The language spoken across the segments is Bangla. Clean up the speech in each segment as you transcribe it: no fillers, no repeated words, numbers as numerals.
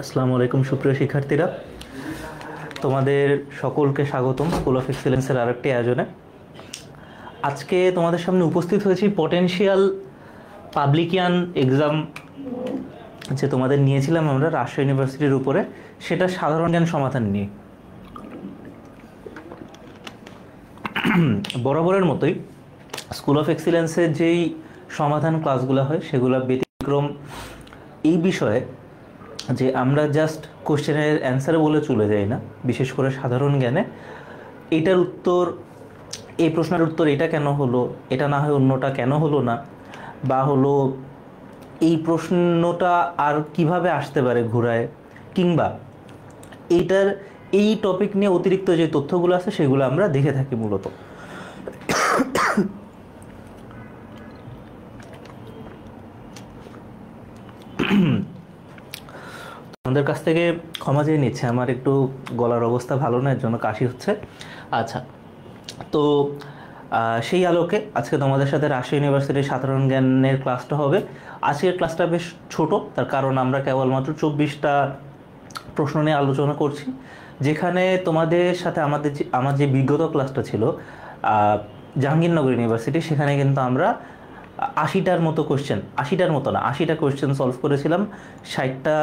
আসসালামু আলাইকুম সুপ্রিয় শিক্ষার্থীরা, তোমাদের সকলকে স্বাগতম স্কুল অফ এক্সেলেন্সের আরেকটি আয়োজনে। আজকে তোমাদের সামনে উপস্থিত হয়েছি পটেনশিয়াল পাবলিকিয়ান এক্সাম যে তোমাদের নিয়েছিলাম আমরা রাজশাহী ইউনিভার্সিটির উপরে, সেটা সাধারণ জ্ঞান সমাধান নিয়ে। বরাবরের মতোই স্কুল অফ এক্সেলেন্সের যেই সমাধান ক্লাসগুলো হয় সেগুলো ব্যতিক্রম এই বিষয়ে যে আমরা জাস্ট কোশ্চেনের অ্যান্সার বলে চলে যাই না, বিশেষ করে সাধারণ জ্ঞানে এইটার উত্তর, এই প্রশ্নের উত্তর এটা কেন হলো, এটা না হয় অন্যটা কেন হলো না, বা হলো এই প্রশ্নটা আর কিভাবে আসতে পারে ঘুরায়, কিংবা এইটার এই টপিক নিয়ে অতিরিক্ত যে তথ্যগুলো আছে সেগুলো আমরা দেখে থাকি মূলত। আমাদের কাছ থেকে ক্ষমা চেয়ে নিচ্ছে, আমার একটু গলার অবস্থা ভালো না, এর জন্য কাশি হচ্ছে। আচ্ছা, তো সেই আলোকে আজকে তোমাদের সাথে রাজশাহী ইউনিভার্সিটির সাধারণ জ্ঞানের ক্লাসটা হবে। আজকের ক্লাসটা বেশ ছোট, তার কারণ আমরা কেবলমাত্র 24টা প্রশ্ন নিয়ে আলোচনা করছি, যেখানে তোমাদের সাথে আমার যে বিগত ক্লাসটা ছিল জাহাঙ্গীরনগর ইউনিভার্সিটি, সেখানে কিন্তু আমরা 80টার মতো কোশ্চেন, 80টার মতো না 80টা কোশ্চেন সলভ করেছিলাম। 60টা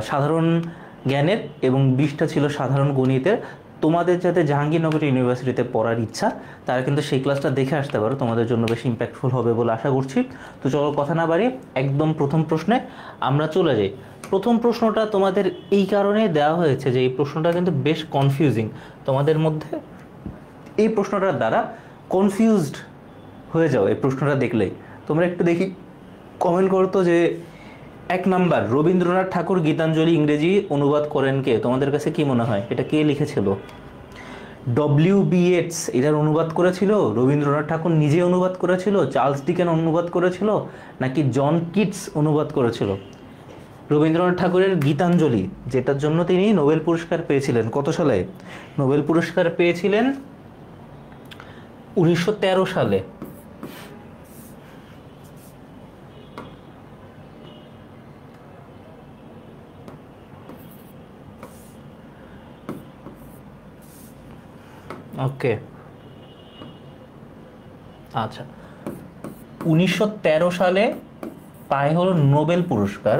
সাধারণ জ্ঞানের এবং 20টা ছিল সাধারণ গণিতের। তোমাদের যাতে জাহাঙ্গীরনগর ইউনিভার্সিটিতে পড়ার ইচ্ছা তারা কিন্তু সেই ক্লাসটা দেখে আসতে পারো, তোমাদের জন্য বেশি ইম্প্যাক্টফুল হবে বলে আশা করছি। তো চলো কথা না বাড়িয়ে একদম প্রথম প্রশ্নে আমরা চলে যাই। প্রথম প্রশ্নটা তোমাদের এই কারণে দেওয়া হয়েছে যে এই প্রশ্নটা কিন্তু বেশ কনফিউজিং। তোমাদের মধ্যে এই প্রশ্নটার দ্বারা কনফিউজড হয়ে যাও এই প্রশ্নটা দেখলেই। তোমরা একটু দেখি কমেন্ট করতো যে 1 নাম্বার, রবীন্দ্রনাথ ঠাকুর গীতাঞ্জলি ইংরেজি অনুবাদ করেন কে? তোমাদের কাছে কি মনে হয় এটা কে লিখেছিল? ডব্লিউ.বি. ইয়েটস এটার অনুবাদ করেছিল? রবীন্দ্রনাথ ঠাকুর নিজে অনুবাদ করেছিল? চার্লস ডিকেন অনুবাদ করেছিল? নাকি জন কিটস অনুবাদ করেছিল? রবীন্দ্রনাথ ঠাকুরের গীতাঞ্জলি, যেটার জন্য তিনি নোবেল পুরস্কার পেয়েছিলেন, কত সালে নোবেল পুরস্কার পেয়েছিলেন? 1913 সালে। ওকে, আচ্ছা, 1913 সালে পায় হলো নোবেল পুরস্কার।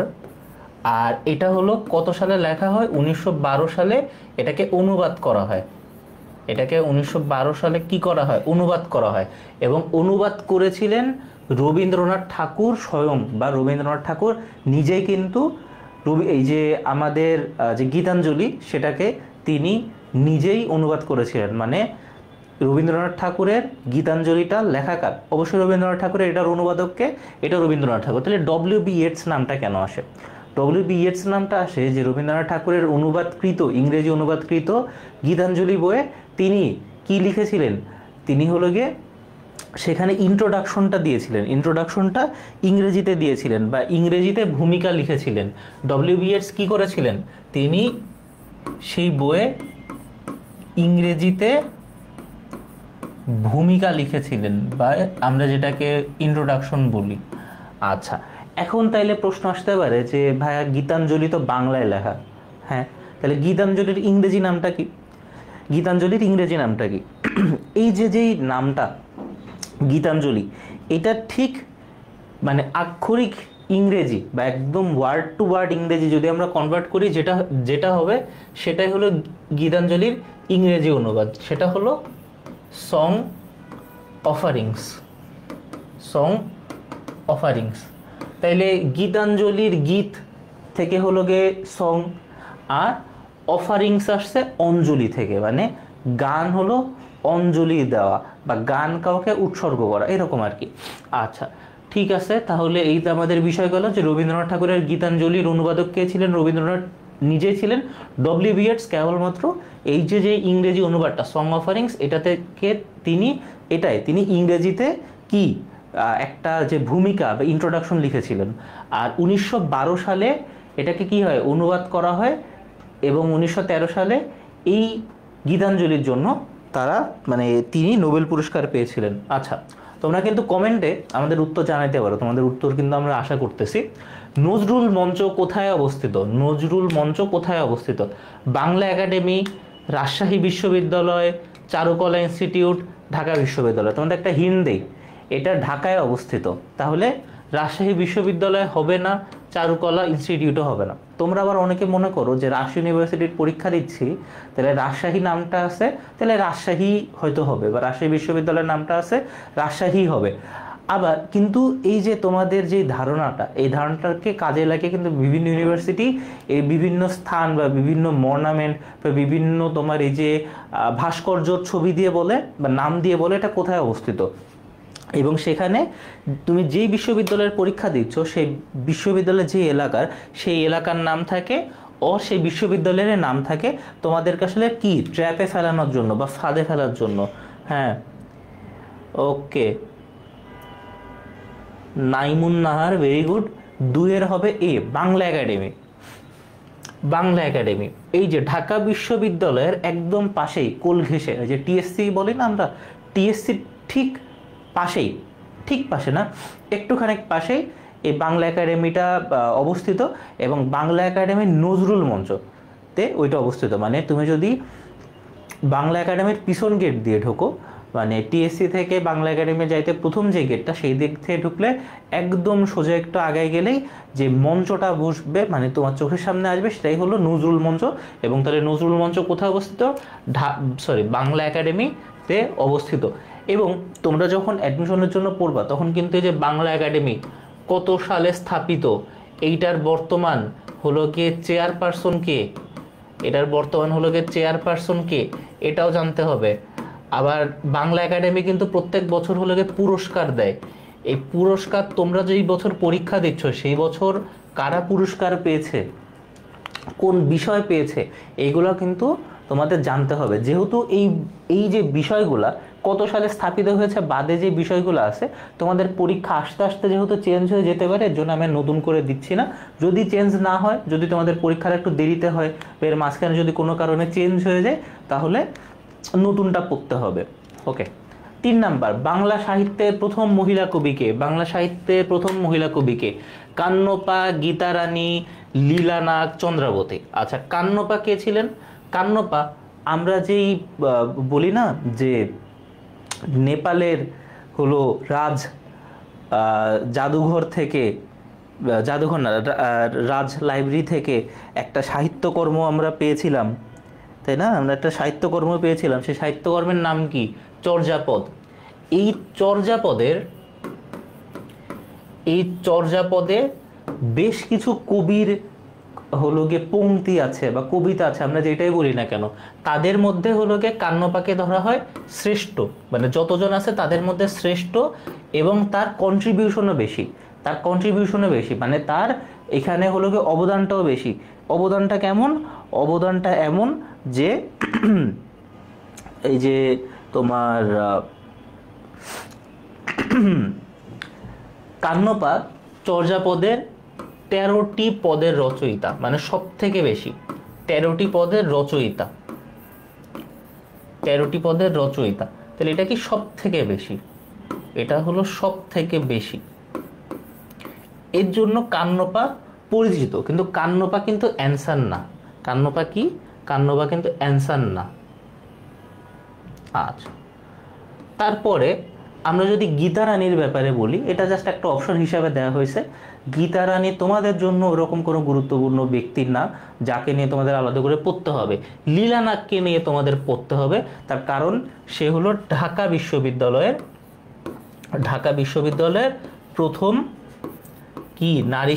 আর এটা হলো কত সালে লেখা হয়? 1912 সালে এটাকে অনুবাদ করা হয়। এটাকে 1912 সালে কি করা হয়? অনুবাদ করা হয়। এবং অনুবাদ করেছিলেন রবীন্দ্রনাথ ঠাকুর স্বয়ং, বা রবীন্দ্রনাথ ঠাকুর নিজেই কিন্তু এই যে আমাদের যে গীতাঞ্জলি সেটাকে তিনি নিজেই অনুবাদ করেছিলেন। মানে রবীন্দ্রনাথ ঠাকুরের গীতাঞ্জলিটা লেখাকার অবশ্যই রবীন্দ্রনাথ ঠাকুরের, এটার অনুবাদককে এটা রবীন্দ্রনাথ ঠাকুর। তাহলে ডব্লিউ.বি. ইয়েটস নামটা কেন আসে? ডব্লিউ.বি. ইয়েটস নামটা আসে যে রবীন্দ্রনাথ ঠাকুরের অনুবাদকৃত, ইংরেজি অনুবাদকৃত গীতাঞ্জলি বইয়ে তিনি কি লিখেছিলেন? তিনি হলো গিয়ে সেখানে ইন্ট্রোডাকশনটা দিয়েছিলেন, ইন্ট্রোডাকশনটা ইংরেজিতে দিয়েছিলেন বা ইংরেজিতে ভূমিকা লিখেছিলেন। ডব্লিউ.বি. ইয়েটস কী করেছিলেন? তিনি সেই বইয়ে ইংরেজিতে ভূমিকা লিখেছিলেন, বা আমরা যেটাকে ইন্ট্রোডাকশন বলি। আচ্ছা, এখন তাইলে প্রশ্ন আসতে পারে যে ভাইয়া গীতাঞ্জলি তো বাংলায় লেখা, হ্যাঁ, তাহলে গীতাঞ্জলির ইংরেজি নামটা কি? গীতাঞ্জলির ইংরেজি নামটা কি? এই যেই নামটা গীতাঞ্জলি, এটা ঠিক মানে আক্ষরিক ইংরেজি বা একদম ওয়ার্ড টু ওয়ার্ড ইংরেজি যদি আমরা কনভার্ট করি, যেটা হবে সেটাই হলো গীতাঞ্জলির ইংরেজি অনুবাদ। সেটা হলো সং অফারিংস, সং অফারিংস। তাইলে গীতাঞ্জলির গীত থেকে হলো গে সং, আর অফারিংস আসছে অঞ্জলি থেকে, মানে গান হলো অঞ্জলি দেওয়া বা গান কাউকে উৎসর্গ করা, এরকম আর কি। আচ্ছা ঠিক আছে, তাহলে এই তো আমাদের বিষয় গেল যে রবীন্দ্রনাথ ঠাকুরের গীতাঞ্জলির অনুবাদক কে ছিলেন? রবীন্দ্রনাথ নিজেই ছিলেন। ডব্লিউ.বি. ইয়েটস কেবলমাত্র এই যে ইংরেজি অনুবাদটা সং অফারিংস, এটা থেকে তিনি ইংরেজিতে কি একটা যে ভূমিকা বা ইন্ট্রোডাকশন লিখেছিলেন। আর 1912 সালে এটাকে কি হয়? অনুবাদ করা হয়, এবং 1913 সালে এই গীতাঞ্জলির জন্য তিনি নোবেল পুরস্কার পেয়েছিলেন। আচ্ছা, তোমরা কিন্তু কমেন্টে আমাদের উত্তর জানাইতে পারো, তোমাদের উত্তর কিন্তু আমরা আশা করতেছি। নজরুল মঞ্চ কোথায় অবস্থিত? নজরুল মঞ্চ কোথায় অবস্থিত? বাংলা একাডেমি, রাজশাহী বিশ্ববিদ্যালয়, চারুকলা ইনস্টিটিউট, ঢাকা বিশ্ববিদ্যালয়। তোমাদের একটা হিন্ট দেই, এটা ঢাকায় অবস্থিত, তাহলে রাজশাহী বিশ্ববিদ্যালয় হবে না, চারুকলা ইনস্টিটিউটও হবে না। তোমরা আবার অনেকে মনে করো যে রাজশাহী ইউনিভার্সিটির পরীক্ষা দিচ্ছি, তাহলে রাজশাহী নামটা আছে, তাহলে রাজশাহী হয়তো হবে, বা রাজশাহী বিশ্ববিদ্যালয়ের নামটা আছে, রাজশাহী হবে। আবার কিন্তু এই যে তোমাদের যে ধারণাটা, এই ধারণাটাকে কাজে লাগিয়ে কিন্তু বিভিন্ন ইউনিভার্সিটি এই বিভিন্ন স্থান বা বিভিন্ন মর্নামেন্ট বা বিভিন্ন তোমার এই যে ভাস্কর্য ছবি দিয়ে বলে বা নাম দিয়ে বলে এটা কোথায় অবস্থিত, এবং সেখানে তুমি যেই বিশ্ববিদ্যালয়ের পরীক্ষা দিচ্ছ সেই বিশ্ববিদ্যালয়ের যে এলাকার, সেই এলাকার নাম থাকে ও সেই বিশ্ববিদ্যালয়ের নাম থাকে, তোমাদেরকে আসলে কি ট্র্যাপে ফেলানোর জন্য বা ফাঁদে ফেলার জন্য। হ্যাঁ, ওকে, নাইমুন নাহার, ভেরি গুড। দুইয়ের হবে এ, বাংলা একাডেমি। বাংলা একাডেমি এই যে ঢাকা বিশ্ববিদ্যালয়ের একদম পাশেই, কোল ঘেঁষে, যে টিএসসি বলি না আমরা, টিএসসি ঠিক পাশেই, ঠিক পাশে না, একটুখানি পাশেই এই বাংলা একাডেমিটা অবস্থিত, এবং বাংলা একাডেমির নজরুল মঞ্চতে ওইটা অবস্থিত। মানে তুমি যদি বাংলা একাডেমির পিছন গেট দিয়ে ঢোকো, মানে টিএসসি থেকে বাংলা একাডেমি যাইতে প্রথম যে গেটটা, সেই দিক থেকে ঢুকলে একদম সোজা একটু আগায় গেলেই যে মঞ্চটা বসবে, মানে তোমার চোখের সামনে আসবে, সেটাই হলো নজরুল মঞ্চ। এবং তাহলে নজরুল মঞ্চ কোথায় অবস্থিত? বাংলা একাডেমিতে অবস্থিত। এবং তোমরা যখন অ্যাডমিশনের জন্য পড়বা, তখন কিন্তু এই যে বাংলা একাডেমি কত সালে স্থাপিত, এইটার বর্তমান হলো গিয়ে চেয়ারপারসন কে, এটার বর্তমান হলো গিয়ে চেয়ারপারসন কে, এটাও জানতে হবে। আবার বাংলা একাডেমি কিন্তু প্রত্যেক বছর হলো গিয়ে পুরস্কার দেয়। এই পুরস্কার তোমরা যেই বছর পরীক্ষা দিচ্ছ সেই বছর কারা পুরস্কার পেয়েছে, কোন বিষয় পেয়েছে, এইগুলো কিন্তু তোমাদের জানতে হবে। যেহেতু এই যে বিষয়গুলা কত সালে স্থাপিত হয়েছে বাদে যে বিষয়গুলো আছে, তোমাদের পরীক্ষা আস্তে আস্তে যেহেতু চেঞ্জ হয়ে যেতে পারে, এর জন্য আমি নতুন করে দিচ্ছি না। যদি চেঞ্জ না হয়, যদি তোমাদের পরীক্ষার একটু দেরিতে হয়, এর মাঝখানে যদি কোনো কারণে চেঞ্জ হয়ে যায়, তাহলে নতুনটা পড়তে হবে। ওকে, 3 নাম্বার, বাংলা সাহিত্যের প্রথম মহিলা কবিকে? বাংলা সাহিত্যের প্রথম মহিলা কবিকে? কান্নপা, গীতারানী, লীলানাগ, চন্দ্রাবতী। আচ্ছা, কান্নপা কে ছিলেন? কান্নপা আমরা যেই বলি না যে নেপালের হলো জাদুঘর থেকে, জাদুঘর না, রাজ লাইব্রেরি থেকে একটা সাহিত্যকর্ম আমরা পেয়েছিলাম, তাই না? আমরা একটা সাহিত্যকর্ম পেয়েছিলাম, সেই সাহিত্যকর্মের নাম কি? চর্যাপদ। এই চর্যাপদে বেশ কিছু কবির হলো গিয়ে পংক্তি আছে বা কবিতা আছে, আমরা যেটাই বলি না কেন, তাদের মধ্যে হলো গিয়ে কান্নপাকে ধরা হয় শ্রেষ্ঠ, মানে যতজন আছে তাদের মধ্যে শ্রেষ্ঠ, এবং তার কন্ট্রিবিউশনও বেশি, মানে তার এখানে হলো গিয়ে অবদানটাও বেশি। অবদানটা কেমন? অবদানটা এমন যে এই যে তোমার কান্নপা চর্যাপদের 13টি পদের রচয়িতা, মানে সব থেকে বেশি 13টি পদের রচয়িতা, 13টি পদের রচয়িতা। তাহলে এটা কি সব থেকে বেশি? এটা হলো সব থেকে বেশি, এর জন্য কান্নপা পরিচিত। কিন্তু কান্নপা কিন্তু অ্যান্সার না। কান্নপা কি? কান্নপা কিন্তু অ্যান্সার না। আচ্ছা, তারপরে আমরা যদি গীতারানীর ব্যাপারে বলি, এটা জাস্ট একটা অপশন হিসাবে দেওয়া হয়েছে। গীতারানী তোমাদের জন্য ওরকম কোনো গুরুত্বপূর্ণ ব্যক্তির না যাকে নিয়ে তোমাদের আলাদা করে পড়তে হবে। লীলানাগকে নিয়ে তোমাদের পড়তে হবে, তার কারণ সে হলো ঢাকা বিশ্ববিদ্যালয়ের প্রথম কি নারী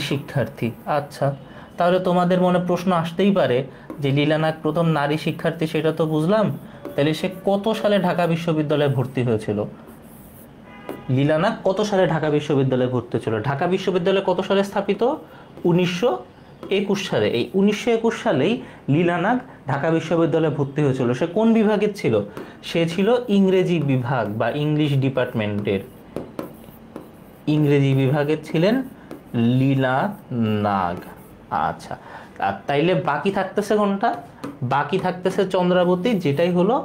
শিক্ষার্থী। আচ্ছা, তাহলে তোমাদের মনে প্রশ্ন আসতেই পারে যে লীলানাগ প্রথম নারী শিক্ষার্থী, সেটা তো বুঝলাম, তাহলে সে কত সালে ঢাকা বিশ্ববিদ্যালয়ে ভর্তি হয়েছিল? লীলানাগ কত সালে ঢাকা বিশ্ববিদ্যালয়ে ভর্তি হয়েছিল? ঢাকা বিশ্ববিদ্যালয় কত সালে স্থাপিত? 1921 সালে। এই 1921 সালেই লীলানাগ ঢাকা বিশ্ববিদ্যালয়ে ভর্তি হয়েছিল। সে কোন বিভাগের ছিল? সে ছিল ইংরেজি বিভাগ বা ইংলিশ ডিপার্টমেন্টের, ইংরেজি বিভাগের ছিলেন লীলানাগ। আচ্ছা, আর তাইলে বাকি থাকতেছে কোনটা? বাকি থাকতেছে চন্দ্রাবতী, যেটাই হলো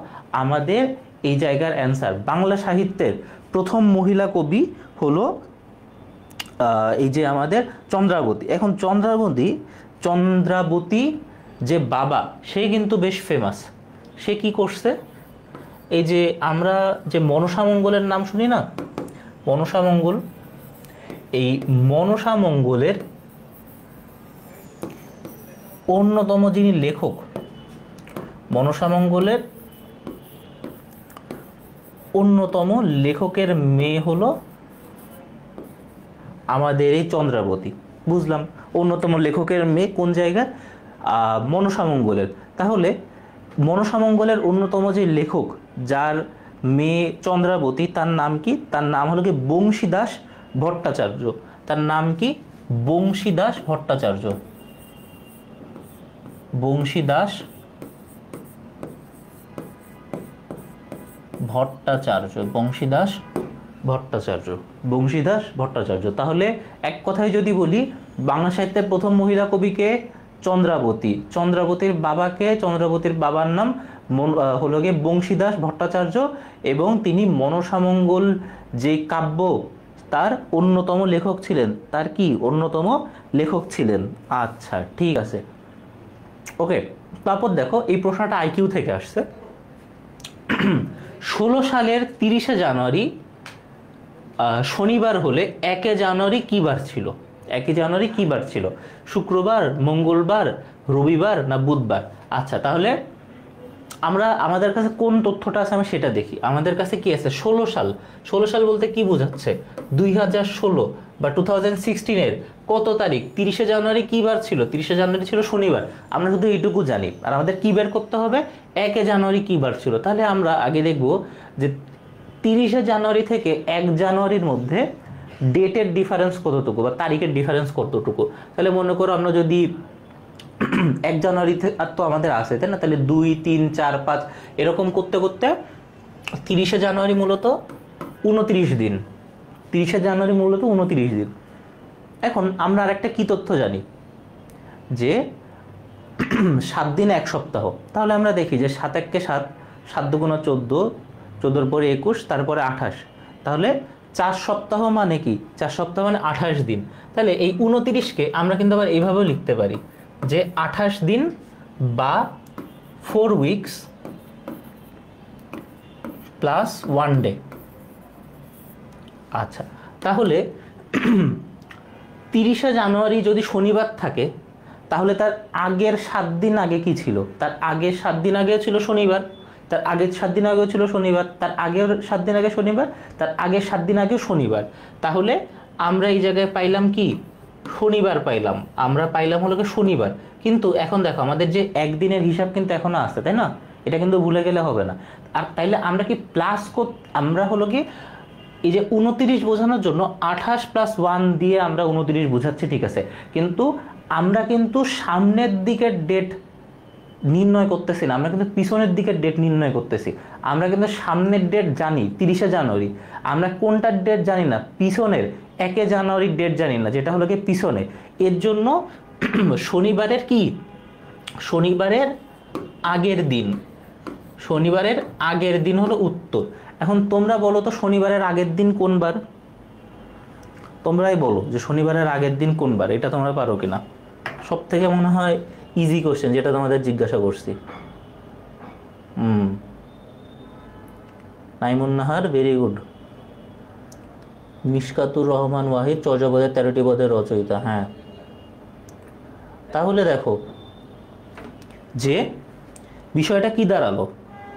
আমাদের এই জায়গার অ্যান্সার। বাংলা সাহিত্যের প্রথম মহিলা কবি হলো এই যে আমাদের চন্দ্রাবতী। এখন চন্দ্রাবতী যে বাবা, সে কিন্তু বেশ ফেমাস। সে কি করছে, এই যে আমরা যে মনসামঙ্গলের নাম শুনি না, মনসামঙ্গল, এই মনসামঙ্গলের অন্যতম যিনি লেখক, মনসামঙ্গলের অন্যতম লেখকের মেয়ে হলো আমাদের এই চন্দ্রাবতী। বুঝলাম, অন্যতম লেখকের মেয়ে কোন জায়গায়, মনসামঙ্গলের। তাহলে মনসামঙ্গলের অন্যতম যে লেখক, যার মেয়ে চন্দ্রাবতী, তার নাম কি? তার নাম হলো কি বংশীদাস ভট্টাচার্য। তার নাম কি? বংশীদাস ভট্টাচার্য। বংশীদাস ভট্টাচার্য, বংশীদাস ভট্টাচার্য, বংশীদাস ভট্টাচার্য। তাহলে এক কথায় যদি বলি, বাংলা সাহিত্যের প্রথম মহিলা কবিকে চন্দ্রাবতী, চন্দ্রাবতীর বাবাকে, চন্দ্রাবতীর বাবার নাম হলো গিয়ে বংশীদাস ভট্টাচার্য, এবং তিনি মনসামঙ্গল যে কাব্য, তার অন্যতম লেখক ছিলেন। তার কি অন্যতম লেখক ছিলেন? আচ্ছা, ঠিক আছে, ওকে। তারপর দেখো, এই প্রশ্নটা আইকিউ থেকে আসছে। 16 সালের 30শে জানুয়ারি শনিবার হলে 1 জানুয়ারি কি বার ছিল? 1 জানুয়ারি কি বার ছিল? শুক্রবার, মঙ্গলবার, রবিবার না বুধবার? আচ্ছা, তাহলে আমাদের কাছে কোন তথ্যটা আছে আমি সেটা দেখি। আমাদের কাছে কি আছে? 16 সাল। 16 সাল বলতে কি বোঝাচ্ছে? 2016 বা 2016 কত তারিখ? 30শে জানুয়ারি কি বার ছিল? 30শে জানুয়ারি ছিল শনিবার। আমরা শুধু এইটুকু জানি। আর আমাদের কি বের করতে হবে? 1 জানুয়ারি কি বার ছিল। তাহলে আমরা আগে দেখব যে 30শে জানুয়ারি থেকে 1 জানুয়ারির মধ্যে ডেটের ডিফারেন্স কতটুকু, বা তারিখের ডিফারেন্স কতটুকু। তাহলে মনে করো আমরা যদি 1 জানুয়ারিতে, আর তো আমাদের আসে, তাই না? তাহলে 2, 3, 4, 5 এরকম করতে করতে 30শে জানুয়ারি মূলত 29 দিন। 30শে জানুয়ারি মূলত 29 দিন। এখন আমরা আরেকটা কি তথ্য জানি, যে 7 দিনে 1 সপ্তাহ। তাহলে আমরা দেখি যে 7 1 7, 7 2 14, 14 পরে 21, তারপরে 28। তাহলে 4 সপ্তাহ মানে কি? 4 সপ্তাহ মানে 28 দিন। তাহলে এই 29কে আমরা কিন্তু আবার এইভাবেও লিখতে পারি যে 28 দিন বা 4 উইকস প্লাস 1 ডে। আচ্ছা, তাহলে 30শে জানুয়ারি যদি শনিবার থাকে, তাহলে তার আগের 7 দিন আগে কি ছিল? তার আগের 7 দিন আগে ছিল শনিবার, তার আগের 7 দিন আগেও ছিল শনিবার, তার আগের 7 দিন আগে শনিবার, তার আগের 7 দিন আগেও শনিবার। তাহলে আমরা এই জায়গায় পাইলাম কি? শনিবার পাইলাম। আমরা পাইলাম হলো কি শনিবার। কিন্তু এখন দেখো, আমাদের যে একদিনের হিসাব কিন্তু এখনো আসছে, তাই না? এটা কিন্তু ভুলে গেলে হবে না। আর তাইলে আমরা কি প্লাস আমরা হলো কি এই যে 29 বোঝানোর জন্য 28 + 1 দিয়ে আমরা 29 বোঝাচ্ছি, ঠিক আছে। কিন্তু আমরা কিন্তু সামনের দিকের ডেট নির্ণয় করতেছি না, আমরা কিন্তু পিছনের দিকের ডেট নির্ণয় করতেছি। আমরা কিন্তু সামনের ডেট জানি 30শে জানুয়ারি, আমরা কোনটার ডেট জানি না? পিছনের 1 জানুয়ারির ডেট জানি না, যেটা হলো কি পিছনে। এর জন্য শনিবারের কি? শনিবারের আগের দিন, শনিবারের আগের দিন হলো উত্তর। এখন তোমরা বলো তো, শনিবারের আগের দিন কোন বার? তোমরাই বলো যে শনিবারের আগের দিন কোন বার। এটা তোমরা পারো কিনা? সব থেকে মনে হয় ইজি কোশ্চেন, যেটা তোমাদের জিজ্ঞাসা করছি। Naimun Nahar, very good. মিশকাতুর রহমান ওয়াহিদ, চর্যাপদের 13টি পদের রচয়িতা। হ্যাঁ, তাহলে দেখো যে বিষয়টা কি দাঁড়ালো।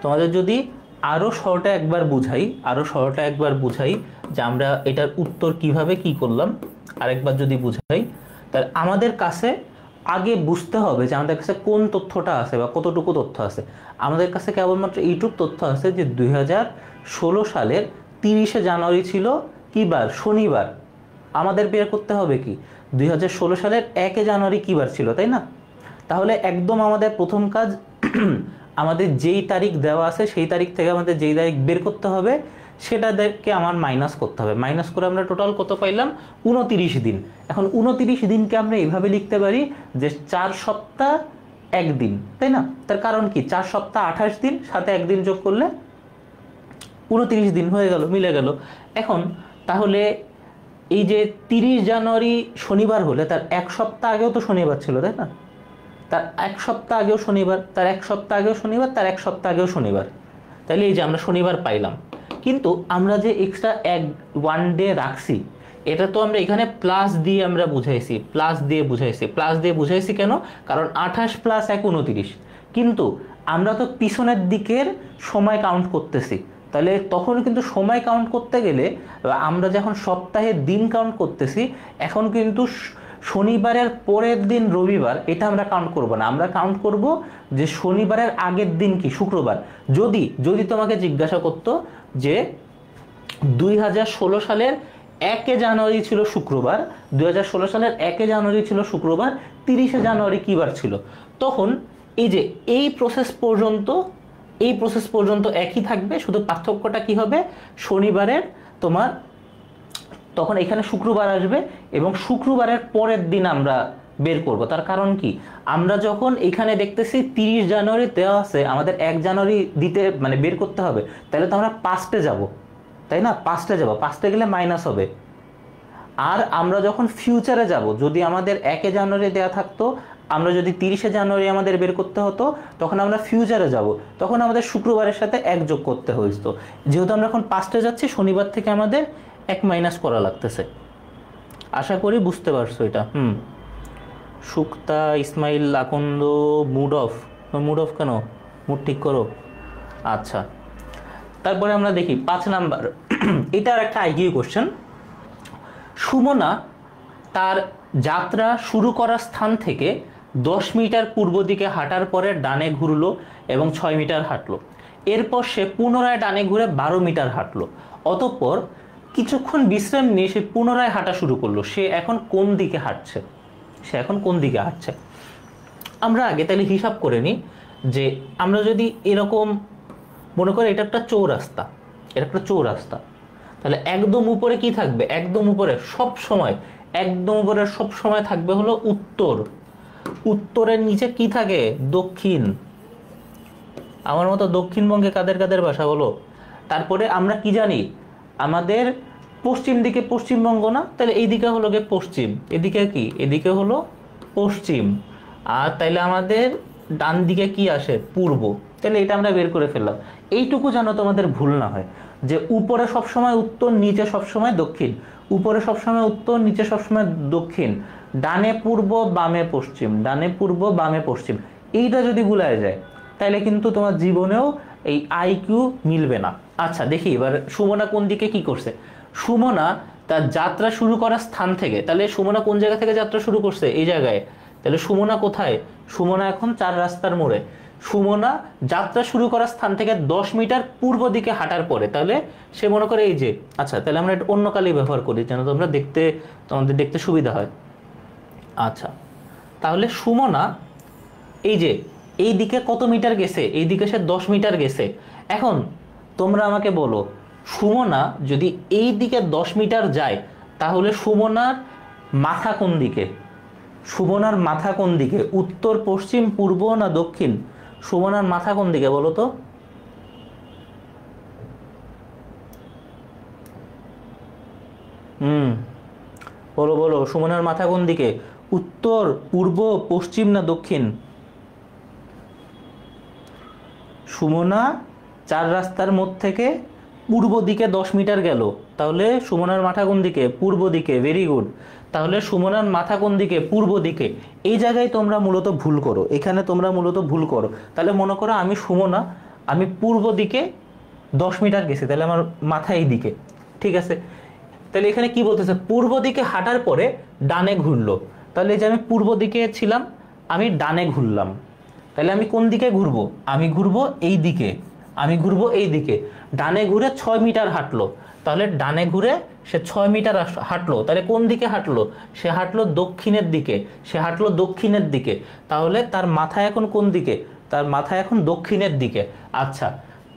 তোমাদের যদি আরো শর্টে একবার বুঝাই যে আমরা এটার উত্তর কিভাবে কি করলাম, আরেকবার যদি বুঝাই, তাহলে আমাদের কাছে আগে বুঝতে হবে যে আমাদের কাছে কোন তথ্যটা আছে বা কতটুকু তথ্য আছে। আমাদের কাছে কেবলমাত্র এইটুকু তথ্য আছে যে 2016 সালের 30শে জানুয়ারি ছিল কি বার? শনিবার। আমাদের বের করতে হবে কি 2016 সালের 1 জানুয়ারি কি বার ছিল, তাই না? তাহলে একদম আমাদের প্রথম কাজ, আমাদের যেই তারিখ দেওয়া আছে সেই তারিখ থেকে আমাদের যেই তারিখ বের করতে হবে সেটাকে আমার মাইনাস করতে হবে। মাইনাস করে আমরা টোটাল কত পাইলাম? 29 দিন। এখন 29 দিনকে আমরা এইভাবে লিখতে পারি যে 4 সপ্তাহ 1 দিন, তাই না? তার কারণ কি? 4 সপ্তাহ 28 দিন, সাথে 1 দিন যোগ করলে 29 দিন হয়ে গেল, মিলে গেল। এখন তাহলে এই যে 30 জানুয়ারি শনিবার হলে তার এক সপ্তাহ আগেও তো শনিবার ছিল, তাই না? তার এক সপ্তাহ আগেও শনিবার, তার এক সপ্তাহ আগেও শনিবার, তার এক সপ্তাহ আগেও শনিবার। তাহলে এই যে আমরা শনিবার পাইলাম, কিন্তু আমরা যে এক্সট্রা ওয়ান ডে রাখছি, এটা তো আমরা এখানে প্লাস দিয়ে আমরা বুঝাইছি, প্লাস দিয়ে বুঝাইছি কেন? কারণ 28 + 1 29, কিন্তু আমরা তো পিছনের দিকের সময় কাউন্ট করতেছি। তাহলে তখন কিন্তু সময় কাউন্ট করতে গেলে আমরা যখন সপ্তাহের দিন কাউন্ট করতেছি, এখন কিন্তু শনিবারের পরের দিন রবিবার, এটা আমরা কাউন্ট করব না। আমরা কাউন্ট করব যে শনিবারের আগের দিন কি, শুক্রবার। যদি তোমাকে জিজ্ঞাসা করতো যে 2016 সালের 1 জানুয়ারি ছিল শুক্রবার, 2016 সালের 1 জানুয়ারি ছিল শুক্রবার, 30 জানুয়ারি কি বার ছিল, তখন এই যে এই প্রসেস পর্যন্ত একই থাকবে, শুধু পার্থক্যটা কি হবে, শনিবারের তোমার তখন এখানে শুক্রবার আসবে এবং শুক্রবারের পরের দিন আমরা বের করব। তার কারণ কি, আমরা যখন এখানে দেখতেছি 30 জানুয়ারি দেওয়া আছে, আমাদের 1 জানুয়ারি দিতে মানে বের করতে হবে, তাহলে তো আমরা পাস্টে যাব, তাই না? পাস্টে যাব, পাস্টে গেলে মাইনাস হবে। আর আমরা যখন ফিউচারে যাব, যদি আমাদের 1 জানুয়ারি দেওয়া থাকতো, আমরা যদি 30 জানুয়ারি আমাদের বের করতে হতো, তখন আমরা ফিউচারে যাব, তখন আমাদের শুক্রবারের সাথে 1 যোগ করতে হতো। যেহেতু আমরা এখন পাস্টে যাচ্ছি, শনিবার থেকে আমাদের 1 মাইনাস করা লাগতেছে। আশা করি বুঝতে পারছো এটা। সুক্তা, ইসমাইল, আকন্দ, মুড অফ কেন? মুড ঠিক করো। আচ্ছা, তারপরে আমরা দেখি 5 নাম্বার। এটা আর একটা আইকিউ কোশ্চেন। সুমনা তার যাত্রা শুরু করার স্থান থেকে 10 মিটার পূর্ব দিকে হাঁটার পরে ডানে ঘুরলো এবং 6 মিটার হাঁটলো। এরপর সে পুনরায় ডানে ঘুরে 12 মিটার হাঁটলো। অতঃপর কিছুক্ষণ বিশ্রাম নিয়ে সে পুনরায় হাঁটা শুরু করলো। সে এখন কোন দিকে হাঁটছে? আমরা আগে তাহলে হিসাব করে নিই যে আমরা যদি এরকম মনে করি এটা একটা চৌরাস্তা, তাহলে একদম উপরে কি থাকবে? একদম উপরে সব সময় থাকবে হলো উত্তর। উত্তরের নিচে কি থাকে? দক্ষিণ। আমার মতো দক্ষিণবঙ্গে কাদের কাদের বাসা বলো? তারপরে আমরা কি জানি, আমাদের পশ্চিম দিকে পশ্চিমবঙ্গ না, তাহলে এইদিকে হলো গিয়ে পশ্চিম, এদিকে কি? এদিকে হলো পশ্চিম। আর তাইলে আমাদের ডান দিকে কি আসে? পূর্ব। তাহলে এটা আমরা বের করে ফেললাম। এইটুকু যেন তোমাদের ভুল না হয় যে উপরে সবসময় উত্তর, নিচে সবসময় দক্ষিণ, উপরে সবসময় উত্তর, নিচে সবসময় দক্ষিণ, ডানে পূর্ব, বামে পশ্চিম, ডানে পূর্ব, বামে পশ্চিম। এইটা যদি ভুলায় যায়, তাহলে কিন্তু তোমার জীবনেও এই আইকিউ মিলবে না। আচ্ছা, দেখি এবার সুমনা কোন দিকে কি করছে। সুমনা তার যাত্রা শুরু করার স্থান থেকে, তাহলে সুমনা কোন জায়গা থেকে যাত্রা শুরু করছে? এই জায়গায়। তাহলে সুমনা কোথায়? সুমনা এখন 4 রাস্তার মোড়ে। সুমনা যাত্রা শুরু করার স্থান থেকে 10 মিটার পূর্ব দিকে হাঁটার পরে, তাহলে সে মনে করে এই যে, আচ্ছা তাহলে আমরা অন্য কালি ব্যবহার করি যেন তোমাদের দেখতে সুবিধা হয়। আচ্ছা, তাহলে সুমনা এই যে এই দিকে কত মিটার গেছে? এই দিকে সে 10 মিটার গেছে। এখন তোমরা আমাকে বলো, সুমনা যদি এই দিকে 10 মিটার যায়, তাহলে সুমনার মাথা কোন দিকে? উত্তর, পশ্চিম, পূর্ব না দক্ষিণ? সুমনার মাথা কোন দিকে বলো তো? বলো সুমনার মাথা কোন দিকে? উত্তর, পূর্ব, পশ্চিম না দক্ষিণ? সুমনা 4 রাস্তার মোড় থেকে পূর্ব দিকে 10 মিটার গেল, তাহলে সুমনার মাথা কোন দিকে? পূর্ব দিকে। Very good. তাহলে সুমনার মাথা কোন দিকে? পূর্ব দিকে। এই জায়গায় তোমরা মূলত ভুল করো, তাহলে মনে করো আমি সুমনা, আমি পূর্ব দিকে 10 মিটার গেছি, তাহলে আমার মাথা এই দিকে, ঠিক আছে? তাহলে এখানে কি বলতেছে? পূর্ব দিকে হাঁটার পরে ডানে ঘুরলো। তাহলে এই যে আমি পূর্ব দিকে ছিলাম, আমি ডানে ঘুরলাম, তাহলে আমি কোন দিকে ঘুরবো? আমি ঘুরবো এই দিকে। ডানে ঘুরে 6 মিটার হাঁটলো, তাহলে ডানে ঘুরে সে 6 মিটার হাঁটলো, তাহলে কোন দিকে হাঁটলো? সে হাঁটলো দক্ষিণের দিকে। তাহলে তার মাথা এখন কোন দিকে? তার মাথা এখন দক্ষিণের দিকে। আচ্ছা,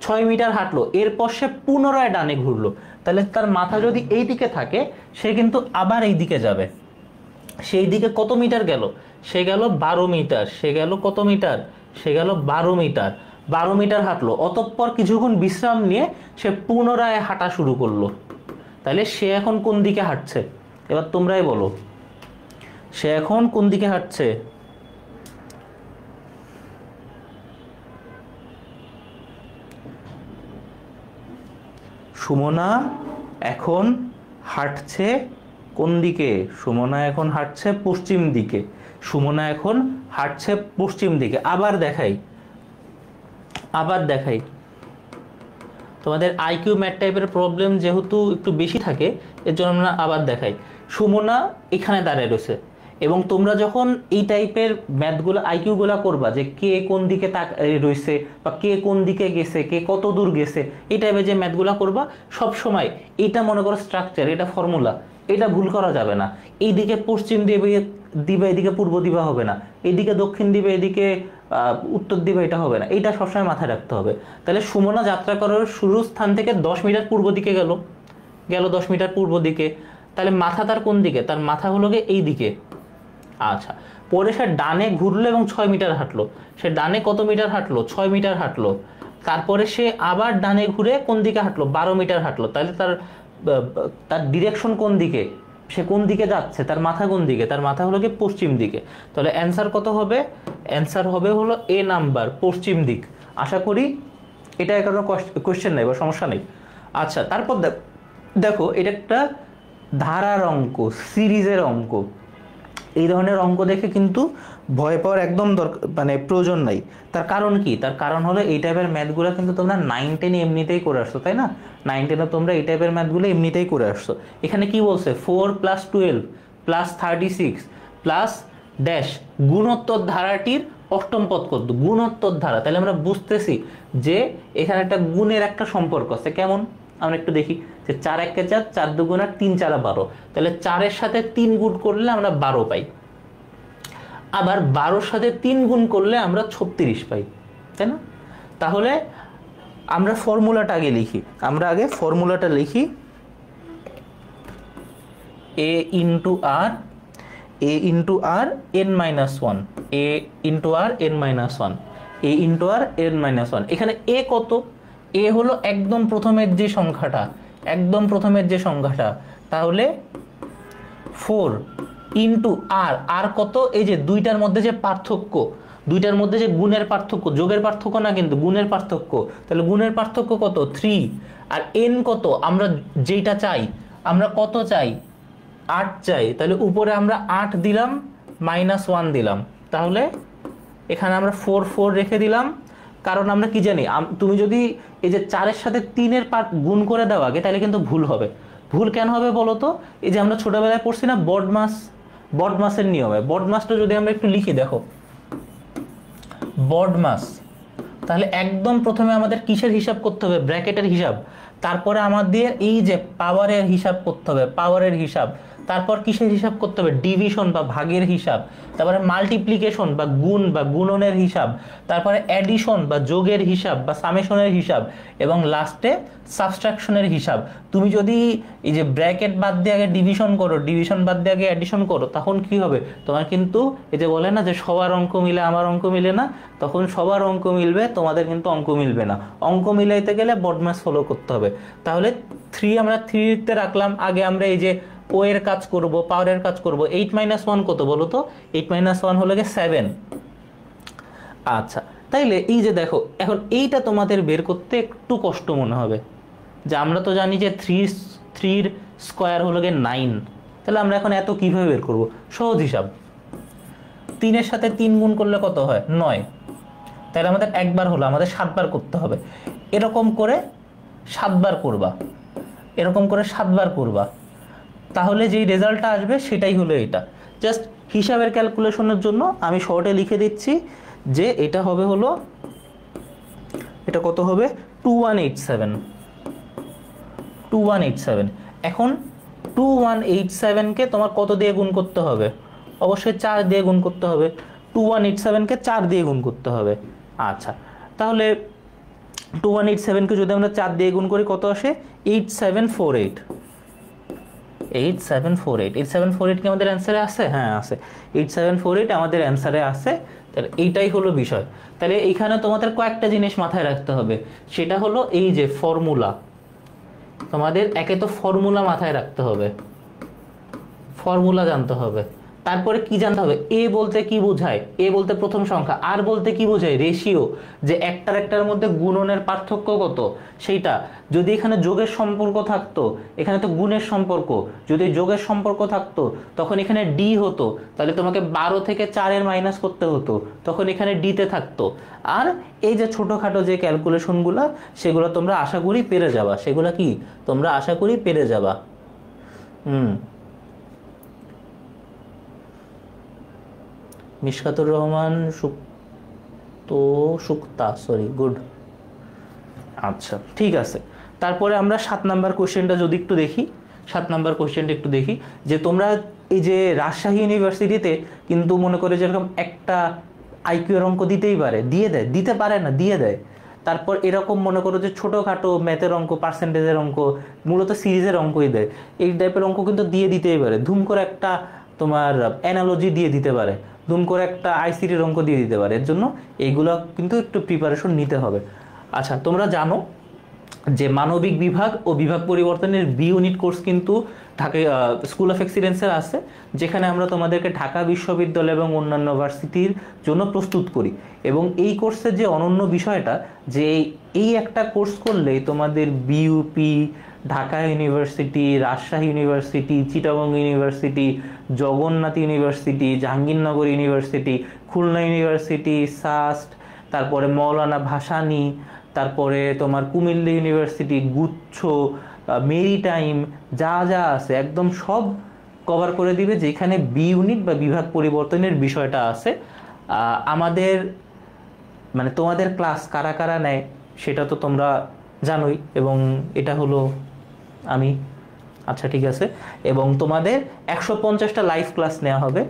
6 মিটার হাঁটলো, এরপর সে পুনরায় ডানে ঘুরলো, তাহলে তার মাথা যদি এই দিকে থাকে, সে কিন্তু আবার এই দিকে যাবে। সেই দিকে কত মিটার গেল? সে গেল 12 মিটার। সে গেল কত মিটার? সে গেল 12 মিটার। 12 মিটার হাঁটলো, অতঃপর কিছুক্ষণ বিশ্রাম নিয়ে সে পুনরায় হাঁটা শুরু করলো। তাহলে সে এখন কোন দিকে হাঁটছে? এবার তোমরাই বলো, সে এখন কোন দিকে হাঁটছে? সুমনা এখন হাঁটছে কোন দিকে? সুমনা এখন হাঁটছে পশ্চিম দিকে। সুমনা এখন হাঁটছে পশ্চিম দিকে। আবার দেখাই, তোমাদের আইকিউ ম্যাথ টাইপের প্রবলেম যেহেতু একটু বেশি থাকে, এর জন্য আমরা আবার দেখাই। সুমনা এখানে দাঁড়িয়ে রয়েছে, এবং তোমরা যখন এই টাইপের ম্যাথগুলো আইকিউগুলো করবা, যে কে কোন দিকে রয়েছে বা কে কোন দিকে গেছে, কে কত দূর গেছে, এই টাইপের যে ম্যাথগুলো করবা, সব সময় এটা মনে করো স্ট্রাকচার, এটা ফর্মুলা, এটা ভুল করা যাবে না। এইদিকে পশ্চিম দিবে, এদিকে পূর্ব দিবা হবে না, এদিকে দক্ষিণ দিবে, এদিকে উত্তর দিবে, এটা হবে না। এইটা সবসময় মাথায় রাখতে হবে। তাহলে সুমনা যাত্রা করার শুরুর স্থান থেকে 10 মিটার পূর্ব দিকে গেল 10 মিটার পূর্ব দিকে। তাহলে মাথা তার কোন দিকে? তার মাথা হলো গিয়ে এই দিকে। আচ্ছা, পরে সে ডানে ঘুরলো এবং 6 মিটার হাঁটলো। সে ডানে কত মিটার হাঁটলো? 6 মিটার হাঁটলো। তারপরে সে আবার ডানে ঘুরে কোন দিকে হাঁটলো? 12 মিটার হাঁটলো। তাহলে তার ডিরেকশন কোন দিকে? সে কোন দিকে যাচ্ছে? তার মাথা কোন দিকে? তার মাথা হলো কি পশ্চিম দিকে। তাহলে অ্যান্সার কত হবে? অ্যান্সার হবে হলো এ নাম্বার, পশ্চিম দিক। আশা করি এটা কোনো কোয়েশ্চেন নেই বা সমস্যা নেই। আচ্ছা, তারপর দেখো, এটা একটা ধারার অঙ্ক, সিরিজের অঙ্ক। এই ধরনের অঙ্ক দেখে কিন্তু ভয় পাওয়ার একদম মানে প্রয়োজন নাই। তার কারণ কি? তার কারণ হলো এই টাইপের ম্যাথগুলো কিন্তু তোমরা 9-10 এমনিতেই করে আসছো, তাই না? 9-10 তোমরা এই টাইপের ম্যাথগুলো এমনিতেই করে আসছো। এখানে কি বলছে? 4 + 12 + 36 প্লাস ড্যাশ গুণোত্তর ধারাটির অষ্টম পদ কত? গুণোত্তর ধারা। তাহলে আমরা বুঝতেছি যে এখানে একটা গুণের একটা সম্পর্ক আছে। কেমন? আমরা একটু দেখি যে 4 × 1 = 4, 4 × 2 = 3, 4 = 12। তাহলে 4-এর সাথে 3 গুণ করলে আমরা 12 পাই। আবার 12-র সাথে 3 গুণ করলে আমরা 36 পাই, তাই না? তাহলে আমরা ফর্মুলাটা আগে লিখি। a × r n - 1, a × r n - 1। এখানে a কত? a হলো একদম প্রথমের যে সংখ্যাটা, তাহলে 4 × r কত? এই যে দুইটার মধ্যে যে পার্থক্য, দুইটার মধ্যে যে গুণের পার্থক্য, যোগের পার্থক্য না কিন্তু গুণের পার্থক্য। তাহলে গুণের পার্থক্য কত? 3। আর n কত? আমরা যেটা চাই, আমরা কত চাই? 8 চাই। তাহলে উপরে আমরা 8 দিলাম, -1 দিলাম। তাহলে এখানে আমরা 4 রেখে দিলাম। কারণ আমরা কি জানি, তুমি যদি এই যে 4-এর সাথে 3-এর গুণ করে দাও আগে, তাহলে কিন্তু ভুল হবে। ভুল কেন হবে বলো তো? এই যে আমরা ছোটবেলায় পড়ছি না বডমাসের নিয়মে। বডমাসটা যদি আমরা একটু লিখি, দেখো বডমাস। তাহলে একদম প্রথমে আমাদের কিসের হিসাব করতে হবে? ব্র্যাকেটের হিসাব। তারপরে আমাদের এই যে পাওয়ারের হিসাব করতে হবে, পাওয়ারের হিসাব। তারপর কিসের হিসাব করতে হবে? ডিভিশন বা ভাগের হিসাব। তারপরে মাল্টিপ্লিকেশন বা গুণ বা গুণনের হিসাব। তারপরে অ্যাডিশন বা যোগের হিসাব বা সামেশনের হিসাব। এবং লাস্টে সাবট্রাকশনের হিসাব। তুমি যদি এই যে ব্র্যাকেট বাদ দিয়ে আগে ডিভিশন করো, ডিভিশন বাদ দিয়ে আগে অ্যাডিশন করো, তখন কি হবে? তোমার কিন্তু এই যে বলে না যে সবার অঙ্ক মিলে আমার অঙ্ক মিলে না, তখন সবার অঙ্ক মিলবে, তোমাদের কিন্তু অঙ্ক মিলবে না। অঙ্ক মিলাইতে গেলে বডম্যাস ফলো করতে হবে। তাহলে 3 আমরা 3-তে রাখলাম। আগে আমরা এই যে ও এর কাজ করব, পাওয়ারের কাজ করব। 8 - 1 কত বলো তো? 8 - 1 হলো গিয়ে 7। আচ্ছা, তাইলে এই যে দেখো, এখন এইটা তোমাদের বের করতে একটু কষ্ট মনে হবে, যে আমরা তো জানি যে 3-3 স্কোয়ার হলো গিয়ে 9। তাহলে আমরা এখন এত কিভাবে বের করব? সহজ হিসাব, 3-এর সাথে 3 গুণ করলে কত হয়? 9। তাহলে আমাদের একবার হলো, আমাদের 7 বার করতে হবে। এরকম করে 7 বার করবা, তাহলে যেই রেজাল্টটা আসবে সেটাই হলো এটা। জাস্ট হিসাবের ক্যালকুলেশনের জন্য আমি শর্টে লিখে দিচ্ছি যে এটা হবে হলো, এটা কত হবে? 2187। এখন 2187কে তোমার কত দিয়ে গুণ করতে হবে? অবশ্যই 4 দিয়ে গুণ করতে হবে। 2187কে 4 দিয়ে গুণ করতে হবে। আচ্ছা, তাহলে 2187কে যদি আমরা 4 দিয়ে গুণ করি কত আসে? 8748। 8748 কি আমাদের অ্যান্সারে আছে? হ্যাঁ আছে, 8748 আমাদের অ্যান্সারে আছে। তাহলে এইটাই হলো বিষয়। তাহলে এইখানে তোমাদের কয়েকটা জিনিস মাথায় রাখতে হবে, সেটা হলো এই যে ফর্মুলা, তোমাদের একে তো ফর্মুলা মাথায় রাখতে হবে, ফর্মুলা জানতে হবে। তারপরে কি জানতে হবে, এ বলতে কি বোঝায়, এ বলতে প্রথম সংখ্যা, আর বলতে কি বোঝায় রেশিও, যে একটার একটার মধ্যে গুণনের পার্থক্য কত সেইটা। যদি এখানে যোগের সম্পর্ক থাকতো, এখানে তো গুণের সম্পর্ক, যদি যোগের সম্পর্ক থাকতো তখন এখানে ডি হতো, তাহলে তোমাকে 12 থেকে 4 মাইনাস করতে হতো, তখন এখানে ডিতে থাকতো। আর এই যে ছোটোখাটো যে ক্যালকুলেশনগুলো, সেগুলো তোমরা আশা করি পেরে যাবা, সেগুলো কি তোমরা আশা করি পেরে যাবা। Mishkatur Rahman সুক্তা, sorry, good. আচ্ছা ঠিক আছে, তারপরে আমরা 7 নাম্বার কোশ্চেনটা যদি একটু দেখি, 7 নাম্বার কোশ্চেনটা একটু দেখি, যে তোমরা এই যে রাজশাহী ইউনিভার্সিটিতে কিন্তু মনে করে যেরকম একটা আইকিউ এর অঙ্ক দিতেই পারে, দিয়ে দেয়, দিতে পারে না, দিয়ে দেয়। তারপর এরকম মনে করো যে ছোটোখাটো ম্যাথের অঙ্ক, পার্সেন্টেজের অঙ্ক, মূলত সিরিজের অঙ্কই দেয়, এই টাইপের অঙ্ক কিন্তু দিয়ে দিতেই পারে। ধুম করে একটা তোমার অ্যানালজি দিয়ে দিতে পারে, ধুম করে একটা আইসিটির অঙ্ক দিয়ে দিতে পারে। এর জন্য এইগুলো কিন্তু একটু প্রিপারেশন নিতে হবে। আচ্ছা, তোমরা জানো যে মানবিক বিভাগ ও বিভাগ পরিবর্তনের বি ইউনিট কোর্স কিন্তু ঢাকা স্কুল অফ এক্সিলেন্সের আছে, যেখানে আমরা তোমাদেরকে ঢাকা বিশ্ববিদ্যালয় এবং অন্যান্য ভার্সিটির জন্য প্রস্তুত করি। এবং এই কোর্সের যে অনন্য বিষয়টা, যে এই একটা কোর্স করলেই তোমাদের BUP, Dhaka university, Rajshahi university, Chittagong university, Jagannath university, Jahangirnagar university, Khulna university, SUST, তারপরে মৌলানা ভাসানী, তারপরে তোমার কুমিল্লা ইউনিভার্সিটি, গুচ্ছ, মেরিটাইম, যা যা আছে একদম সব কভার করে দিবে, যেখানে বি ইউনিট বা বিভাগ পরিবর্তনের বিষয়টা আছে। আমাদের মানে তোমাদের ক্লাস কারা কারা নেয় সেটা তো তোমরা জানোই, এবং এটা হলো আমি। আচ্ছা ঠিক আছে, এবং তোমাদের 150টা লাইভ ক্লাস নেওয়া হবে।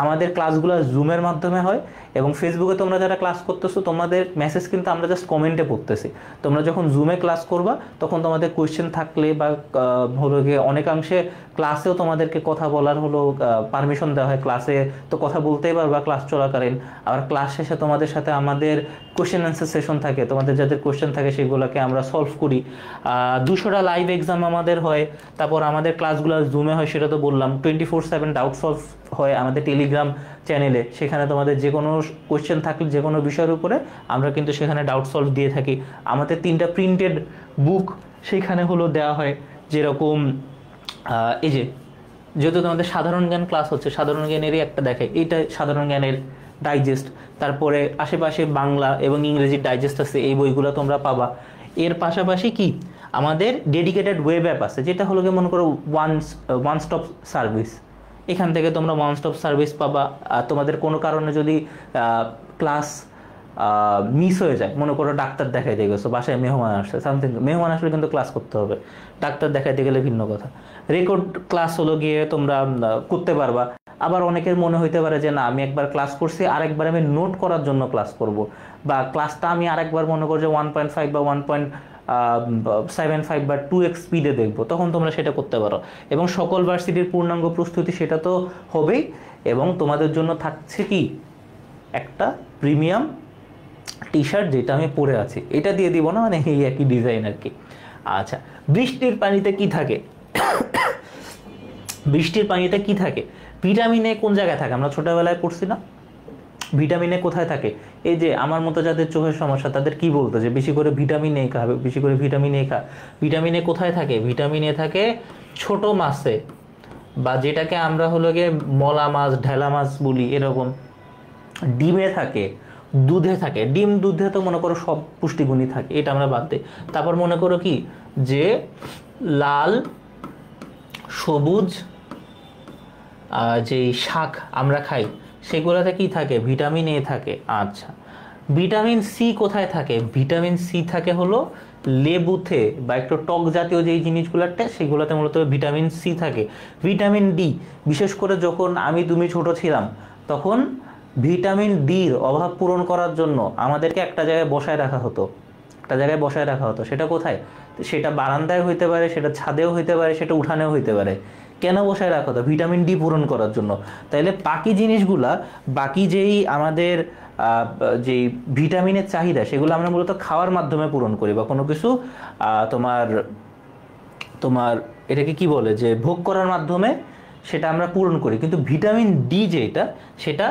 আমাদের ক্লাসগুলো জুমের মাধ্যমে হয়, এবং ফেসবুকে তোমরা যারা ক্লাস করতেছো তোমাদের মেসেজ কিন্তু আমরা জাস্ট কমেন্টে পড়তেছি। তোমরা যখন জুমে ক্লাস করবা তখন তোমাদের কোয়েশ্চেন থাকলে বা হলো গিয়ে অনেকাংশে ক্লাসেও তোমাদেরকে কথা বলার হলো পারমিশন দেওয়া হয়, ক্লাসে তো কথা বলতেই পারবা ক্লাস চলাকালীন। আবার ক্লাস শেষে তোমাদের সাথে আমাদের কোয়েশ্চেন অ্যান্সার সেশন থাকে, তোমাদের যাদের কোয়েশ্চেন থাকে সেগুলোকে আমরা সলভ করি। 200টা লাইভ এক্সাম আমাদের হয়। তারপর আমাদের ক্লাসগুলো জুমে হয়, সেটা তো বললাম। 24/7 ডাউট সলভ হয় আমাদের টেলিগ্রাম চ্যানেলে, সেখানে তোমাদের যে কোনো কোয়েশ্চেন থাকলে যে কোনো বিষয়ের উপরে আমরা কিন্তু সেখানে ডাউট সলভ দিয়ে থাকি। আমাদের 3টা প্রিন্টেড বুক সেইখানে হলো দেওয়া হয়, যেরকম এই যে যেহেতু তোমাদের সাধারণ জ্ঞান ক্লাস হচ্ছে, সাধারণ জ্ঞানেরই একটা দেখায়, এইটা সাধারণ জ্ঞানের ডাইজেস্ট। তারপরে আশেপাশে বাংলা এবং ইংরেজির ডাইজেস্ট আছে, এই বইগুলো তোমরা পাবা। এর পাশাপাশি কি আমাদের ডেডিকেটেড ওয়েব অ্যাপ আছে, যেটা হলো কি মনে করো ওয়ান স্টপ সার্ভিস। এখান থেকে তোমরা ওয়ান স্টপ সার্ভিস পাবা। তোমাদের কোনো কারণে যদি ক্লাস মিস হয়ে যায়, মনে করো ডাক্তার দেখাইতে গেছো, বাসায় মেহমান আসছে, সামথিং, মেহমান আসলে কিন্তু ক্লাস করতে হবে, ডাক্তার দেখাইতে গেলে ভিন্ন কথা। রেকর্ড ক্লাস হলো গিয়ে তোমরা করতে পারবা। আবার অনেকের মনে হইতে পারে যে না, আমি একবার ক্লাস করছি, আরেকবার আমি নোট করার জন্য ক্লাস করব, বা ক্লাসটা আমি আরেকবার মনে করো যে 1.5 বা 1.75 বা 2x স্পিডে দেখবো, তখন তোমরা সেটা করতে পারো। এবং সকল ভার্সিটির পূর্ণাঙ্গ প্রস্তুতি সেটা তো হবেই, এবং তোমাদের জন্য থাকছে কি একটা প্রিমিয়াম টি শার্ট, যেটা আমি পরে আছি, এটা দিয়ে দিব না, মানে এই একই ডিজাইন আর কি। আচ্ছা, বৃষ্টির পানিতে কি থাকে? বৃষ্টির পানিতে কি থাকে? ভিটামিন এ কোন জায়গায় থাকে? আমরা ছোটবেলায় পড়ছি না, ভিটামিন এ কোথায় থাকে? এই যে আমার মতো যাদের চোখের সমস্যা, তাদের কি বলতো যে বেশি করে ভিটামিন এ খাবে, বেশি করে ভিটামিন এ খা। ভিটামিন এ কোথায় থাকে? ভিটামিন এ থাকে ছোট মাছে, বা যেটাকে আমরা হলো গিয়ে মলা মাছ, ঢেলা মাছ বলি, এরকম। ডিমে থাকে, দুধে থাকে। ডিম দুধে তো মনে করো সব পুষ্টিগুণই থাকে, এটা আমরা বাদ দিই। তারপর মনে করো কি যে লাল, সবুজ যে শাক আমরা খাই, সেগুলোতে কি থাকে? ভিটামিন এ থাকে। আচ্ছা, ভিটামিন সি কোথায় থাকে? ভিটামিন সি থাকে হলো লেবুতে, বা একটু টক জাতীয় যেই জিনিসগুলোতে, সেগুলোতে মূলত ভিটামিন সি থাকে। ভিটামিন ডি, বিশেষ করে যখন তুমি ছোট ছিলাম, তখন ভিটামিন ডির অভাব পূরণ করার জন্য আমাদেরকে একটা জায়গায় বসায় রাখা হতো, সেটা কোথায়? সেটা বারান্দায় হইতে পারে, সেটা ছাদেও হইতে পারে, সেটা উঠানেও হইতে পারে। কেন বসায় রাখা হতো? ভিটামিন ডি পূরণ করার জন্য। তাইলে বাকি জিনিসগুলা, বাকি যেই আমাদের যেই ভিটামিনের চাহিদা, সেগুলো আমরা মূলত খাওয়ার মাধ্যমে পূরণ করি, বা কোনো কিছু তোমার তোমার এটাকে কি বলে, যে ভোগ করার মাধ্যমে সেটা আমরা পূরণ করি। কিন্তু ভিটামিন ডি যেটা, সেটা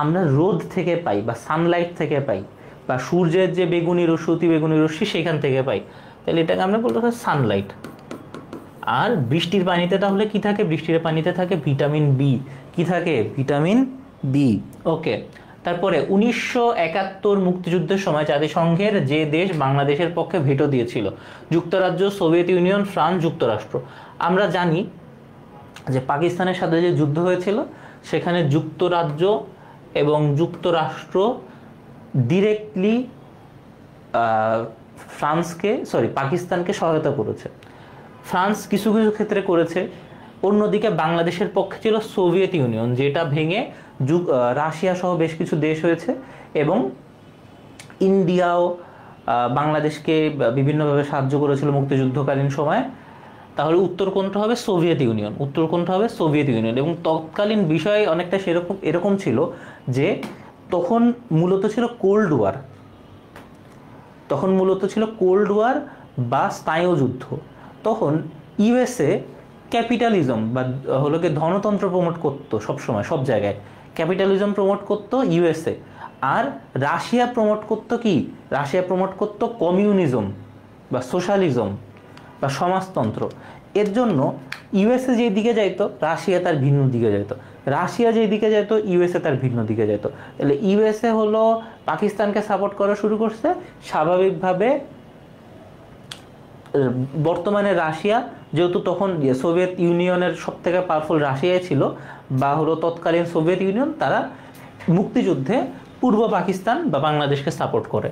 আমরা রোদ থেকে পাই, বা সানলাইট থেকে পাই, বা সূর্যের যে বেগুনি রশ্মি, অতি বেগুনি রশ্মি, সেখান থেকে পাই। তাহলে এটাকে আমরা বলতে পারি সানলাইট। আর বৃষ্টির পানিতে তাহলে কি থাকে? বৃষ্টির পানিতে থাকে ভিটামিন বি। কি থাকে? Vitamin B. ওকে। তারপরে 1971 মুক্তিযুদ্ধের সময় জাতিসংঘের যে দেশ বাংলাদেশের পক্ষে ভেটো দিয়েছিল? যুক্তরাজ্য, সোভিয়েত ইউনিয়ন, ফ্রান্স, যুক্তরাষ্ট্র। আমরা জানি যে পাকিস্তানের সাথে যে যুদ্ধ হয়েছিল, সেখানে যুক্তরাজ্য এবং যুক্তরাষ্ট্র ডিরেক্টলি পাকিস্তানকে সহায়তা করেছে। ফ্রান্স কিছু কিছু ক্ষেত্রে করেছে। অন্যদিকে বাংলাদেশের পক্ষে ছিল সোভিয়েত ইউনিয়ন, যেটা ভেঙে রাশিয়া সহ বেশ কিছু দেশ হয়েছে, এবং ইন্ডিয়াও বাংলাদেশকে বিভিন্নভাবে সাহায্য করেছিল মুক্তিযুদ্ধকালীন সময়ে। তাহলে উত্তর কোনটা হবে? Soviet union. উত্তর কোনটা হবে? Soviet union. এবং তৎকালীন বিষয় অনেকটা এরকম ছিল যে তখন মূলত ছিল কোল্ড ওয়ার। তখন মূলত ছিল কোল্ড ওয়ার বা স্নায়ুযুদ্ধ। তখন ইউএসএ ক্যাপিটালিজম বা হলো কি ধনতন্ত্র প্রমোট করতো সবসময়, সব জায়গায় ক্যাপিটালিজম প্রমোট করতো ইউএসএ। আর রাশিয়া প্রমোট করতো কি? রাশিয়া প্রমোট করতো কমিউনিজম বা সোশ্যালিজম বা সমাজতন্ত্র। এর জন্য ইউএসএ যেই দিকে যাইতো, রাশিয়া তার ভিন্ন দিকে যাইতো। রাশিয়া যেই দিকে যেত, ইউএসএ তার ভিন্ন দিকে যেত। তাহলে ইউএসএ হলো পাকিস্তানকে সাপোর্ট করা শুরু করছে। স্বাভাবিকভাবে বর্তমানে রাশিয়া, যেহেতু তখন সোভিয়েত ইউনিয়নের সব থেকে পাওয়ারফুল রাশিয়াই ছিল, বা হলো তৎকালীন সোভিয়েত ইউনিয়ন, তারা মুক্তিযুদ্ধে পূর্ব পাকিস্তান বা বাংলাদেশকে সাপোর্ট করে।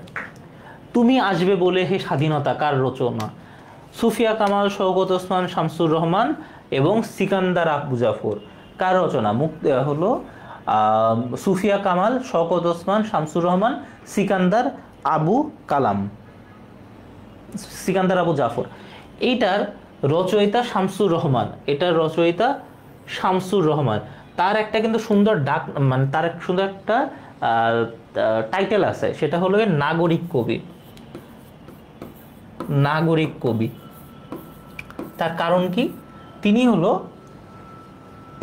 তুমি আসবে বলে হে স্বাধীনতা কার রচনা? সুফিয়া কামাল, শওকত ওসমান, শামসুর রহমান এবং সিকান্দার আবু জাফর। কার রচনা? হলো সুফিয়া কামাল, শওকত ওসমান, শামসুর রহমান, সিকান্দার আবু কালাম, সিকান্দার আবু জাফর। এইটার রচয়িতা শামসুর রহমান। এটার রচয়িতা শামসুর রহমান। তার একটা কিন্তু সুন্দর ডাক, মানে তার এক সুন্দর একটা টাইটেল আছে, সেটা হলো নাগরিক কবি। নাগরিক কবি। তার কারণ কি? তিনি হলো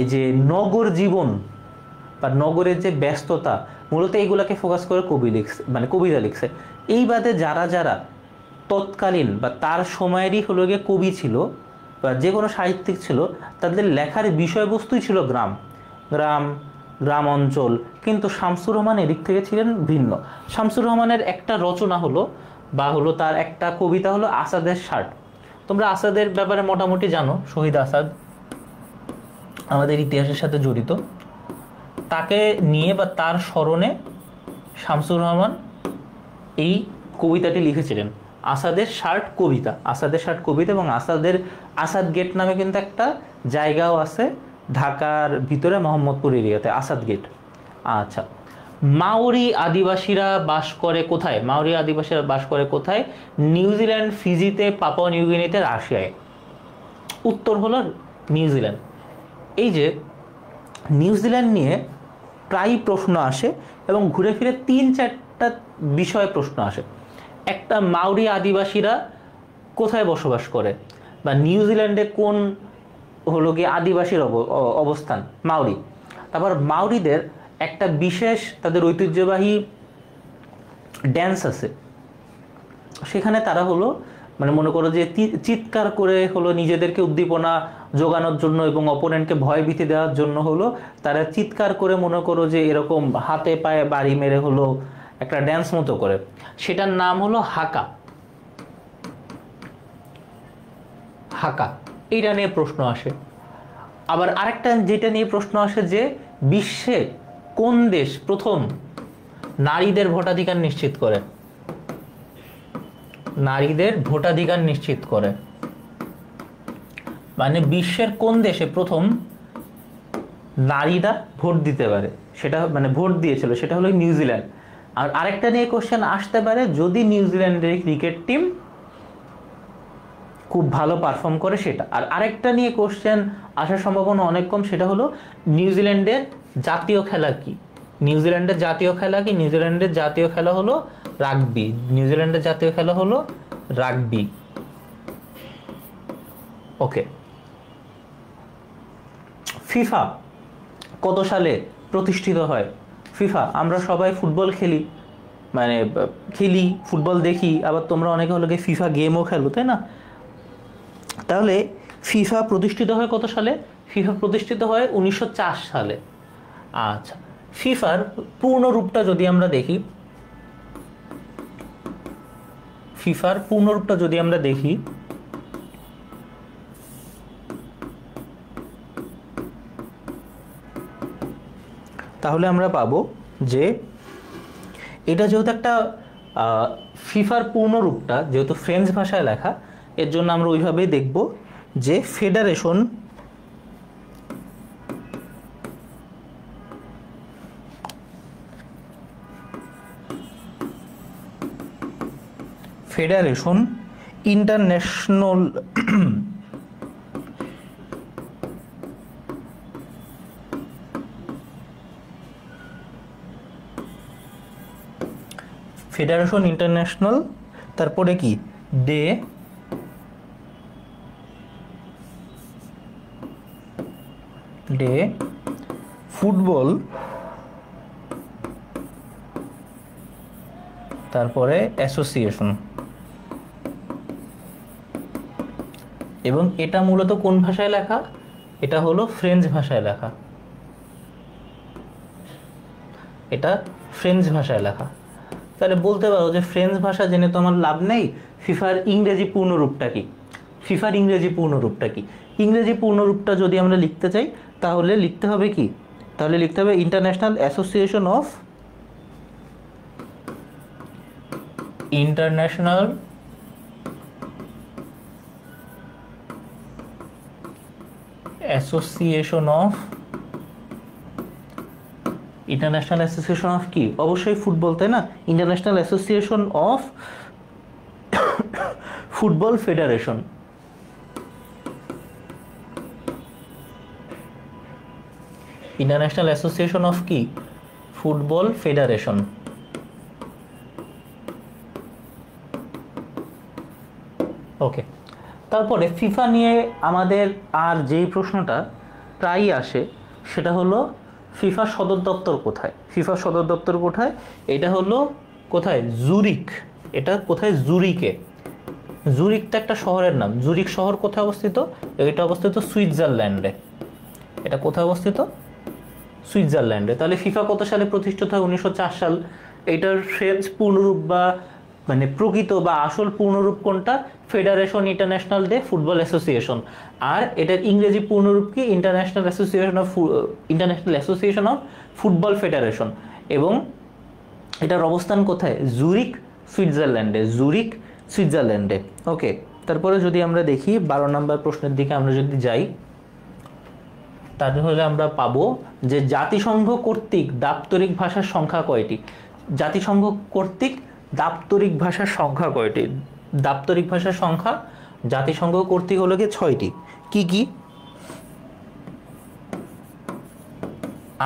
এই যে নগর জীবন বা নগরের যে ব্যস্ততা, মূলত এইগুলাকে ফোকাস করে কবি লিখছে, মানে কবিতা লিখছে। এই বাদে যারা যারা তৎকালীন বা তার সময়েরই হলো গিয়ে কবি ছিল বা যে কোনো সাহিত্যিক ছিল, তাদের লেখার বিষয়বস্তুই ছিল গ্রাম গ্রাম গ্রাম অঞ্চল। কিন্তু শামসুর রহমান এদিক থেকে ছিলেন ভিন্ন। শামসুর রহমানের একটা রচনা হলো, বা হলো তার একটা কবিতা হলো আসাদের ষাট। তোমরা আসাদের ব্যাপারে মোটামুটি জানো। শহীদ আসাদ আমাদের ইতিহাসের সাথে জড়িত। তাকে নিয়ে বা তার স্মরণে শামসুর রহমান এই কবিতাটি লিখেছিলেন, আসাদের ষাট কবিতা। আসাদের ষাট কবিতা। এবং আসাদ গেট নামে কিন্তু একটা জায়গাও আছে ঢাকার ভিতরে, মোহাম্মদপুর এরিয়াতে, আসাদ গেট। আচ্ছা, মাওরি আদিবাসীরা বাস করে কোথায়? মাওরি আদিবাসীরা বাস করে কোথায়? নিউজিল্যান্ড, ফিজিতে, পাপুয়া নিউগিনিতে, রাশিয়ায়। উত্তর হলো নিউজিল্যান্ড। এই যে নিউজিল্যান্ড নিয়ে প্রায় প্রশ্ন আসে, এবং ঘুরে ফিরে 3-4টা বিষয়ে প্রশ্ন আসে। একটা, মাওরি আদিবাসীরা কোথায় বসবাস করে, বা নিউজিল্যান্ডে কোন হলো গিয়ে আদিবাসীর অবস্থান? মাওরি। তারপর মাওরিদের একটা বিশেষ তাদের ঐতিহ্যবাহী ড্যান্স আছে, সেখানে তারা হলো মানে মনে করো যে চিৎকার করে হলো নিজেদেরকে উদ্দীপনা যোগানোর জন্য এবং অপোনেন্টকে ভয় ভীতি দেওয়ার জন্য হলো তারা চিৎকার করে মনে করো যে এরকম হাতে পায়ে বাড়ি মেরে হলো একটা ড্যান্স মতো করে। সেটার নাম হলো হাকা। হাকা, এইটা নিয়ে প্রশ্ন আসে। আবার আরেকটা যেটা নিয়ে প্রশ্ন আসে যে বিশ্বে কোন দেশ প্রথম নারীদের ভোটাধিকার নিশ্চিত করে? নারীদের ভোটাধিকার নিশ্চিত করে মানে বিশ্বের কোন দেশে প্রথম নারীরা ভোট দিতে পারে, সেটা মানে ভোট দিয়েছিল, সেটা হলো নিউজিল্যান্ড। আর আরেকটা নিয়ে কোশ্চেন আসতে পারে, যদি নিউজিল্যান্ডের ক্রিকেট টিম খুব ভালো পারফর্ম করে সেটা। আর আরেকটা নিয়ে কোশ্চেন আসার সম্ভাবনা অনেক কম, সেটা হলো নিউজিল্যান্ডের জাতীয় খেলা কি? নিউজিল্যান্ডের জাতীয় খেলা কি? নিউজিল্যান্ডের জাতীয় খেলা হলো রাগবি। নিউজিল্যান্ডের জাতীয় খেলা হলো রাগবি। ওকে, ফিফা কত সালে প্রতিষ্ঠিত হয়? ফিফা, আমরা সবাই ফুটবল খেলি, মানে খেলি, ফুটবল দেখি, আবার তোমরা অনেকে হলো গিয়ে ফিফা গেমও খেলো, তাই না? তাহলে ফিফা প্রতিষ্ঠিত হয় কত সালে? ফিফা প্রতিষ্ঠিত হয় 1904 সালে। আচ্ছা, ফিফার পূর্ণ রূপটা যদি আমরা দেখি, ফিফার পূর্ণ রূপটা যদি আমরা দেখি, তাহলে আমরা পাবো যে এটা যেহেতু একটা ফিফার পূর্ণ রূপটা যেহেতু ফ্রেঞ্চ ভাষায় লেখা, এর জন্য আমরা ওইভাবেই দেখব যে ফেডারেশন ইন্টারন্যাশনাল ফেডারেশন ইন্টারন্যাশনাল, তারপরে কি ডে ফুটবল, তারপরে অ্যাসোসিয়েশন। এবং এটা মূলত কোন ভাষায় লেখা? এটা হলো ফ্রেঞ্চ ভাষায় লেখা, এটা ফ্রেঞ্চ ভাষায় লেখা। তাহলে বলতে পারো যে ফ্রেঞ্চ ভাষা জেনে তো আমার লাভ নেই, ফিফার ইংরেজি পূর্ণরূপটা কি? ফিফার ইংরেজি পূর্ণরূপটা কি? ইংরেজি পূর্ণরূপটা যদি আমরা লিখতে চাই তাহলে লিখতে হবে কি? তাহলে লিখতে হবে international association of international association of international association of কি? অবশ্যই ফুটবল, তাই না? International association of football federation. International association of কি? Football federation. ওকে, তারপরে ফিফা নিয়ে আমাদের আর যেই প্রশ্নটা প্রায়ই আসে সেটা হলো ফিফা সদর দপ্তর কোথায়? ফিফা সদর দপ্তর কোথায়? এটা হলো কোথায়? জুরিক। এটা কোথায়? জুরিকে। জুরিকটা একটা শহরের নাম। জুরিক শহর কোথায় অবস্থিত? এটা অবস্থিত সুইজারল্যান্ডে। এটা কোথায় অবস্থিত? সুইজারল্যান্ডে। তাহলে ফিফা কত সালে প্রতিষ্ঠিত হয়? 1904 সাল। এটার ফ্রেঞ্চ পূর্ণরূপ বা মানে প্রকৃত বা আসল পূর্ণরূপ কোনটা? Federation international de football association. আর এটার ইংরেজি পূর্ণরূপ কি? International association of football federation. এবং এটার অবস্থান কোথায়? জুরিক, সুইজারল্যান্ডে। জুরিক, সুইজারল্যান্ডে। ওকে, তারপরে যদি আমরা দেখি 12 নম্বর প্রশ্নের দিকে আমরা যদি যাই, তাহলে আমরা পাবো যে জাতিসংঘ কর্তৃক দাপ্তরিক ভাষার সংখ্যা কয়টি? জাতিসংঘ কর্তৃক দাপ্তরিক ভাষার সংখ্যা কয়টি? দাপ্তরিক ভাষার সংখ্যা জাতিসংঘ কর্তৃক হলো গিয়ে 6টি। কি কি?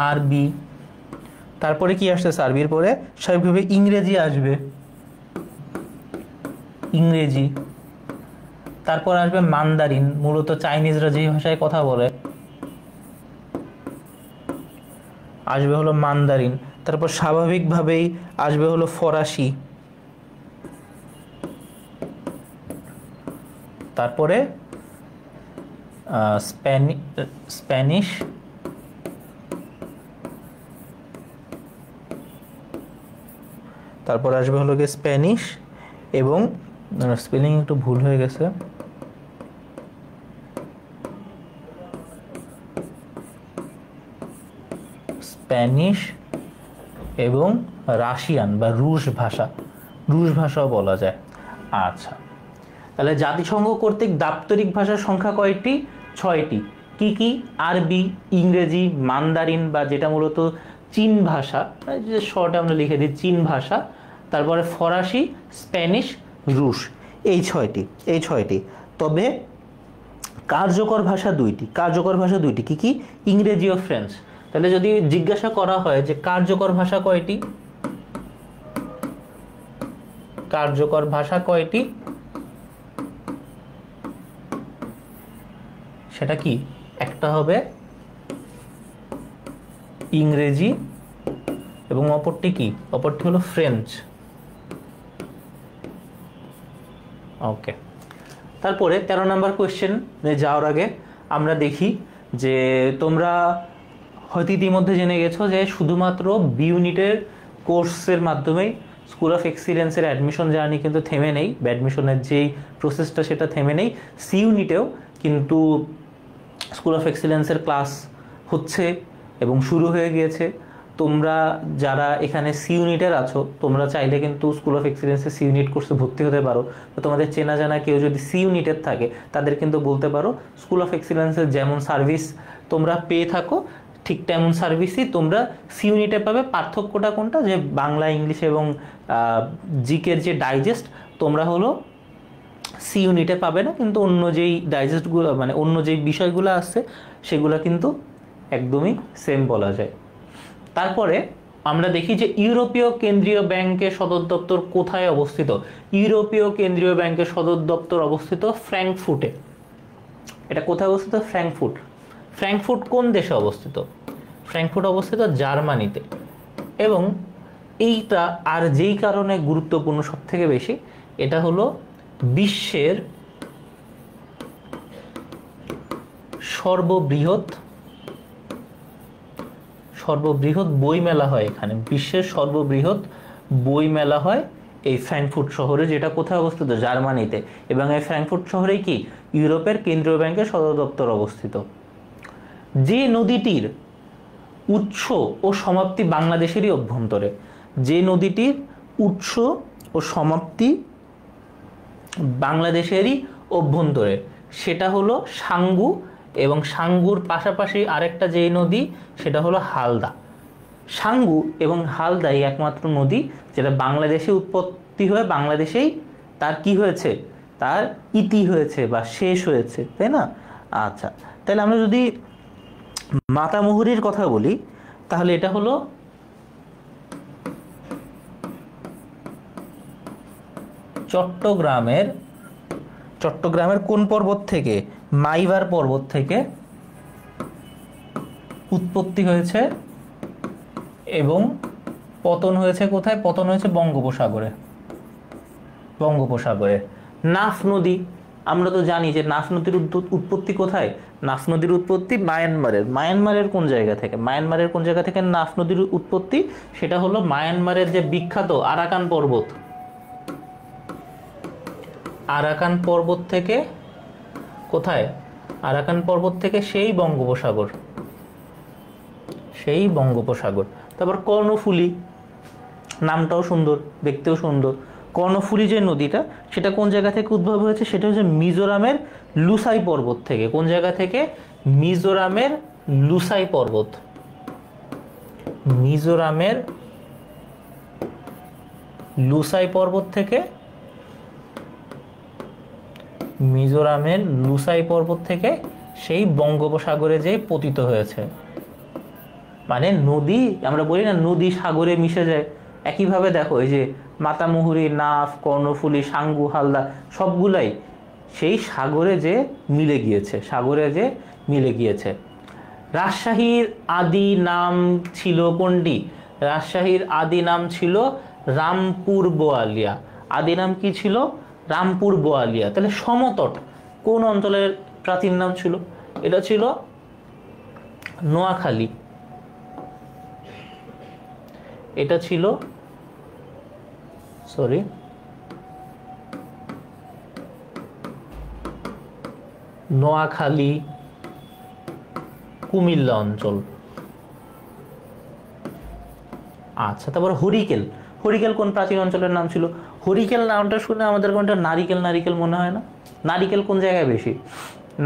আরবি, তারপরে কি আসছে? আরবির পরে স্বাভাবিকভাবে ইংরেজি আসবে, ইংরেজি। তারপর আসবে মান্দারিন, মূলত চাইনিজরা যে ভাষায় কথা বলে, আসবে হলো মান্দারিন। তারপর স্বাভাবিকভাবেই আসবে হলো ফরাসি, তারপরে স্প্যানিশ, তারপর আসবে হলো গিয়ে স্প্যানিশ, এবং স্পেলিং একটু ভুল হয়ে গেছে, স্প্যানিশ এবং রাশিয়ান বা রুশ ভাষা, রুশ ভাষাও বলা যায়। আচ্ছা, তাহলে জাতিসংঘ কর্তৃক দাপ্তরিক ভাষার সংখ্যা কয়টি? 6টি। কি কি? আরবি, ইংরেজি, মান্দারিন বা যেটা মূলত চীন ভাষা, যে শর্টে আমরা লিখে দিই চীন ভাষা, তারপরে ফরাসি, স্প্যানিশ, রুশ। এই 6টি। তবে কার্যকর ভাষা দুইটি। কার্যকর ভাষা দুইটি কি কি? ইংরেজি ও ফ্রেঞ্চ। তাহলে যদি জিজ্ঞাসা করা হয় যে কার্যকর ভাষা কয়টি, কার্যকর ভাষা কয়টি, সেটা কি? একটা হবে ইংরেজি এবং অপরটি কি? অপরটি হলো ফ্রেঞ্চ। ওকে, তারপরে 13 নম্বর কোয়েশ্চেন যাওয়ার আগে আমরা দেখি যে তোমরা হয়তো ইতিমধ্যে জেনে গেছো যে শুধুমাত্র বি ইউনিটের কোর্সের মাধ্যমেই স্কুল অফ এক্সিলেন্সের অ্যাডমিশন জার্নি কিন্তু থেমে নেই, বা অ্যাডমিশনের যেই প্রসেসটা সেটা থেমে নেই। সি ইউনিটেও কিন্তু স্কুল অফ এক্সিলেন্সের ক্লাস হচ্ছে এবং শুরু হয়ে গিয়েছে। তোমরা যারা এখানে সি ইউনিটের আছো, তোমরা চাইলে কিন্তু স্কুল অফ এক্সিলেন্সের সি ইউনিট কোর্সে ভর্তি হতে পারো। তো তোমাদের চেনা জানা কেউ যদি সি ইউনিটের থাকে তাদের কিন্তু বলতে পারো স্কুল অফ এক্সিলেন্সের যেমন সার্ভিস তোমরা পেয়ে থাকো ঠিক তেমন সার্ভিসই তোমরা সি ইউনিটে পাবে। পার্থক্যটা কোনটা? যে বাংলা, ইংলিশ এবং জিকের যে ডাইজেস্ট তোমরা হলো সি ইউনিটে পাবে না, কিন্তু অন্য যেই ডাইজেস্টগুলো মানে অন্য যেই বিষয়গুলো আসছে সেগুলো কিন্তু একদমই সেম বলা যায়। তারপরে আমরা দেখি যে ইউরোপীয় কেন্দ্রীয় ব্যাংকের সদর দপ্তর কোথায় অবস্থিত? ইউরোপীয় কেন্দ্রীয় ব্যাংকের সদর দপ্তর অবস্থিত ফ্র্যাঙ্কফুর্টে। এটা কোথায় অবস্থিত? ফ্র্যাঙ্কফুর্ট। ফ্র্যাঙ্কফুর্ট কোন দেশে অবস্থিত? ফ্র্যাঙ্কফুর্ট অবস্থিত জার্মানিতে। এবং এইটা আর যেই কারণে গুরুত্বপূর্ণ সব থেকে বেশি, এটা হলো বিশ্বের সর্ববৃহৎ বই মেলা হয় এখানে। বিশ্বের সর্ববৃহৎ বই মেলা হয় এই ফ্র্যাঙ্কফুর্ট শহরে, যেটা কোথায় অবস্থিত? জার্মানিতে। এবং এই ফ্র্যাঙ্কফুর্ট শহরেই কি ইউরোপের কেন্দ্রীয় ব্যাংকের সদর দপ্তর অবস্থিত। যে নদীটির উৎস ও সমাপ্তি বাংলাদেশেরই অভ্যন্তরে, যে নদীটির উৎস ও সমাপ্তি বাংলাদেশেরই অভ্যন্তরে, সেটা হলো সাঙ্গু। এবং সাঙ্গুর পাশাপাশি আরেকটা যেই নদী সেটা হলো হালদা। সাঙ্গু এবং হালদাই একমাত্র নদী যেটা বাংলাদেশে উৎপত্তি হয়ে বাংলাদেশেই তার কি হয়েছে? তার ইতি হয়েছে বা শেষ হয়েছে, তাই না? আচ্ছা, তাহলে আমরা যদি মাতামুহুরীর কথা বলি তাহলে এটা হলো চট্টগ্রামের কোন পর্বত থেকে? মাইবার পর্বত থেকে উৎপত্তি হয়েছে এবং পতন হয়েছে কোথায়? পতন হয়েছে বঙ্গোপসাগরে। নাফ নদী, আমরা তো জানি যে নাফ নদীর উৎপত্তি কোথায়? নাফ নদীর উৎপত্তি মায়ানমারের কোন জায়গা থেকে? মায়ানমারের কোন জায়গা থেকে নাফ নদীর উৎপত্তি? সেটা হলো মায়ানমারের যে বিখ্যাত আরাকান পর্বত, আরাকান পর্বত থেকে। কোথায়? আরাকান পর্বত থেকে সেই বঙ্গোপসাগর। তারপর কর্ণফুলী, নামটাও সুন্দর, দেখতেও সুন্দর। কর্ণফুলী যে নদীটা, সেটা কোন জায়গা থেকে উদ্ভব হয়েছে? সেটা হচ্ছে মিজোরামের লুসাই পর্বত থেকে। কোন জায়গা থেকে? মিজোরামের লুসাই পর্বত। মিজোরামের লুসাই পর্বত থেকে, মিজোরামের লুসাই পর্বত থেকে সেই বঙ্গোপসাগরে যে পতিত হয়েছে। মানে নদী, আমরা বলি না নদী সাগরে মিশে যায়, একইভাবে দেখো এই যে মাতামুহুরী, নাফ, কর্ণফুলী, সাঙ্গু, হালদা সবগুলাই সেই সাগরে যে মিলে গিয়েছে। রাজশাহীর আদি নাম ছিল কোনটি? রাজশাহীর আদি নাম ছিল রামপুর বোয়ালিয়া। আদি নাম কি ছিল? রামপুর বোয়ালিয়া। তাহলে সমতট কোন অঞ্চলের প্রাচীন নাম ছিল? এটা ছিল নোয়াখালী। এটা ছিল নোয়াখালী, কুমিল্লা অঞ্চল। আচ্ছা, তারপর হরিকেল কোন প্রাচীন অঞ্চলের নাম ছিল? হরিকেল নামটা শুনে আমাদের কোনটা নারিকেল মনে হয় না? নারিকেল কোন জায়গায় বেশি?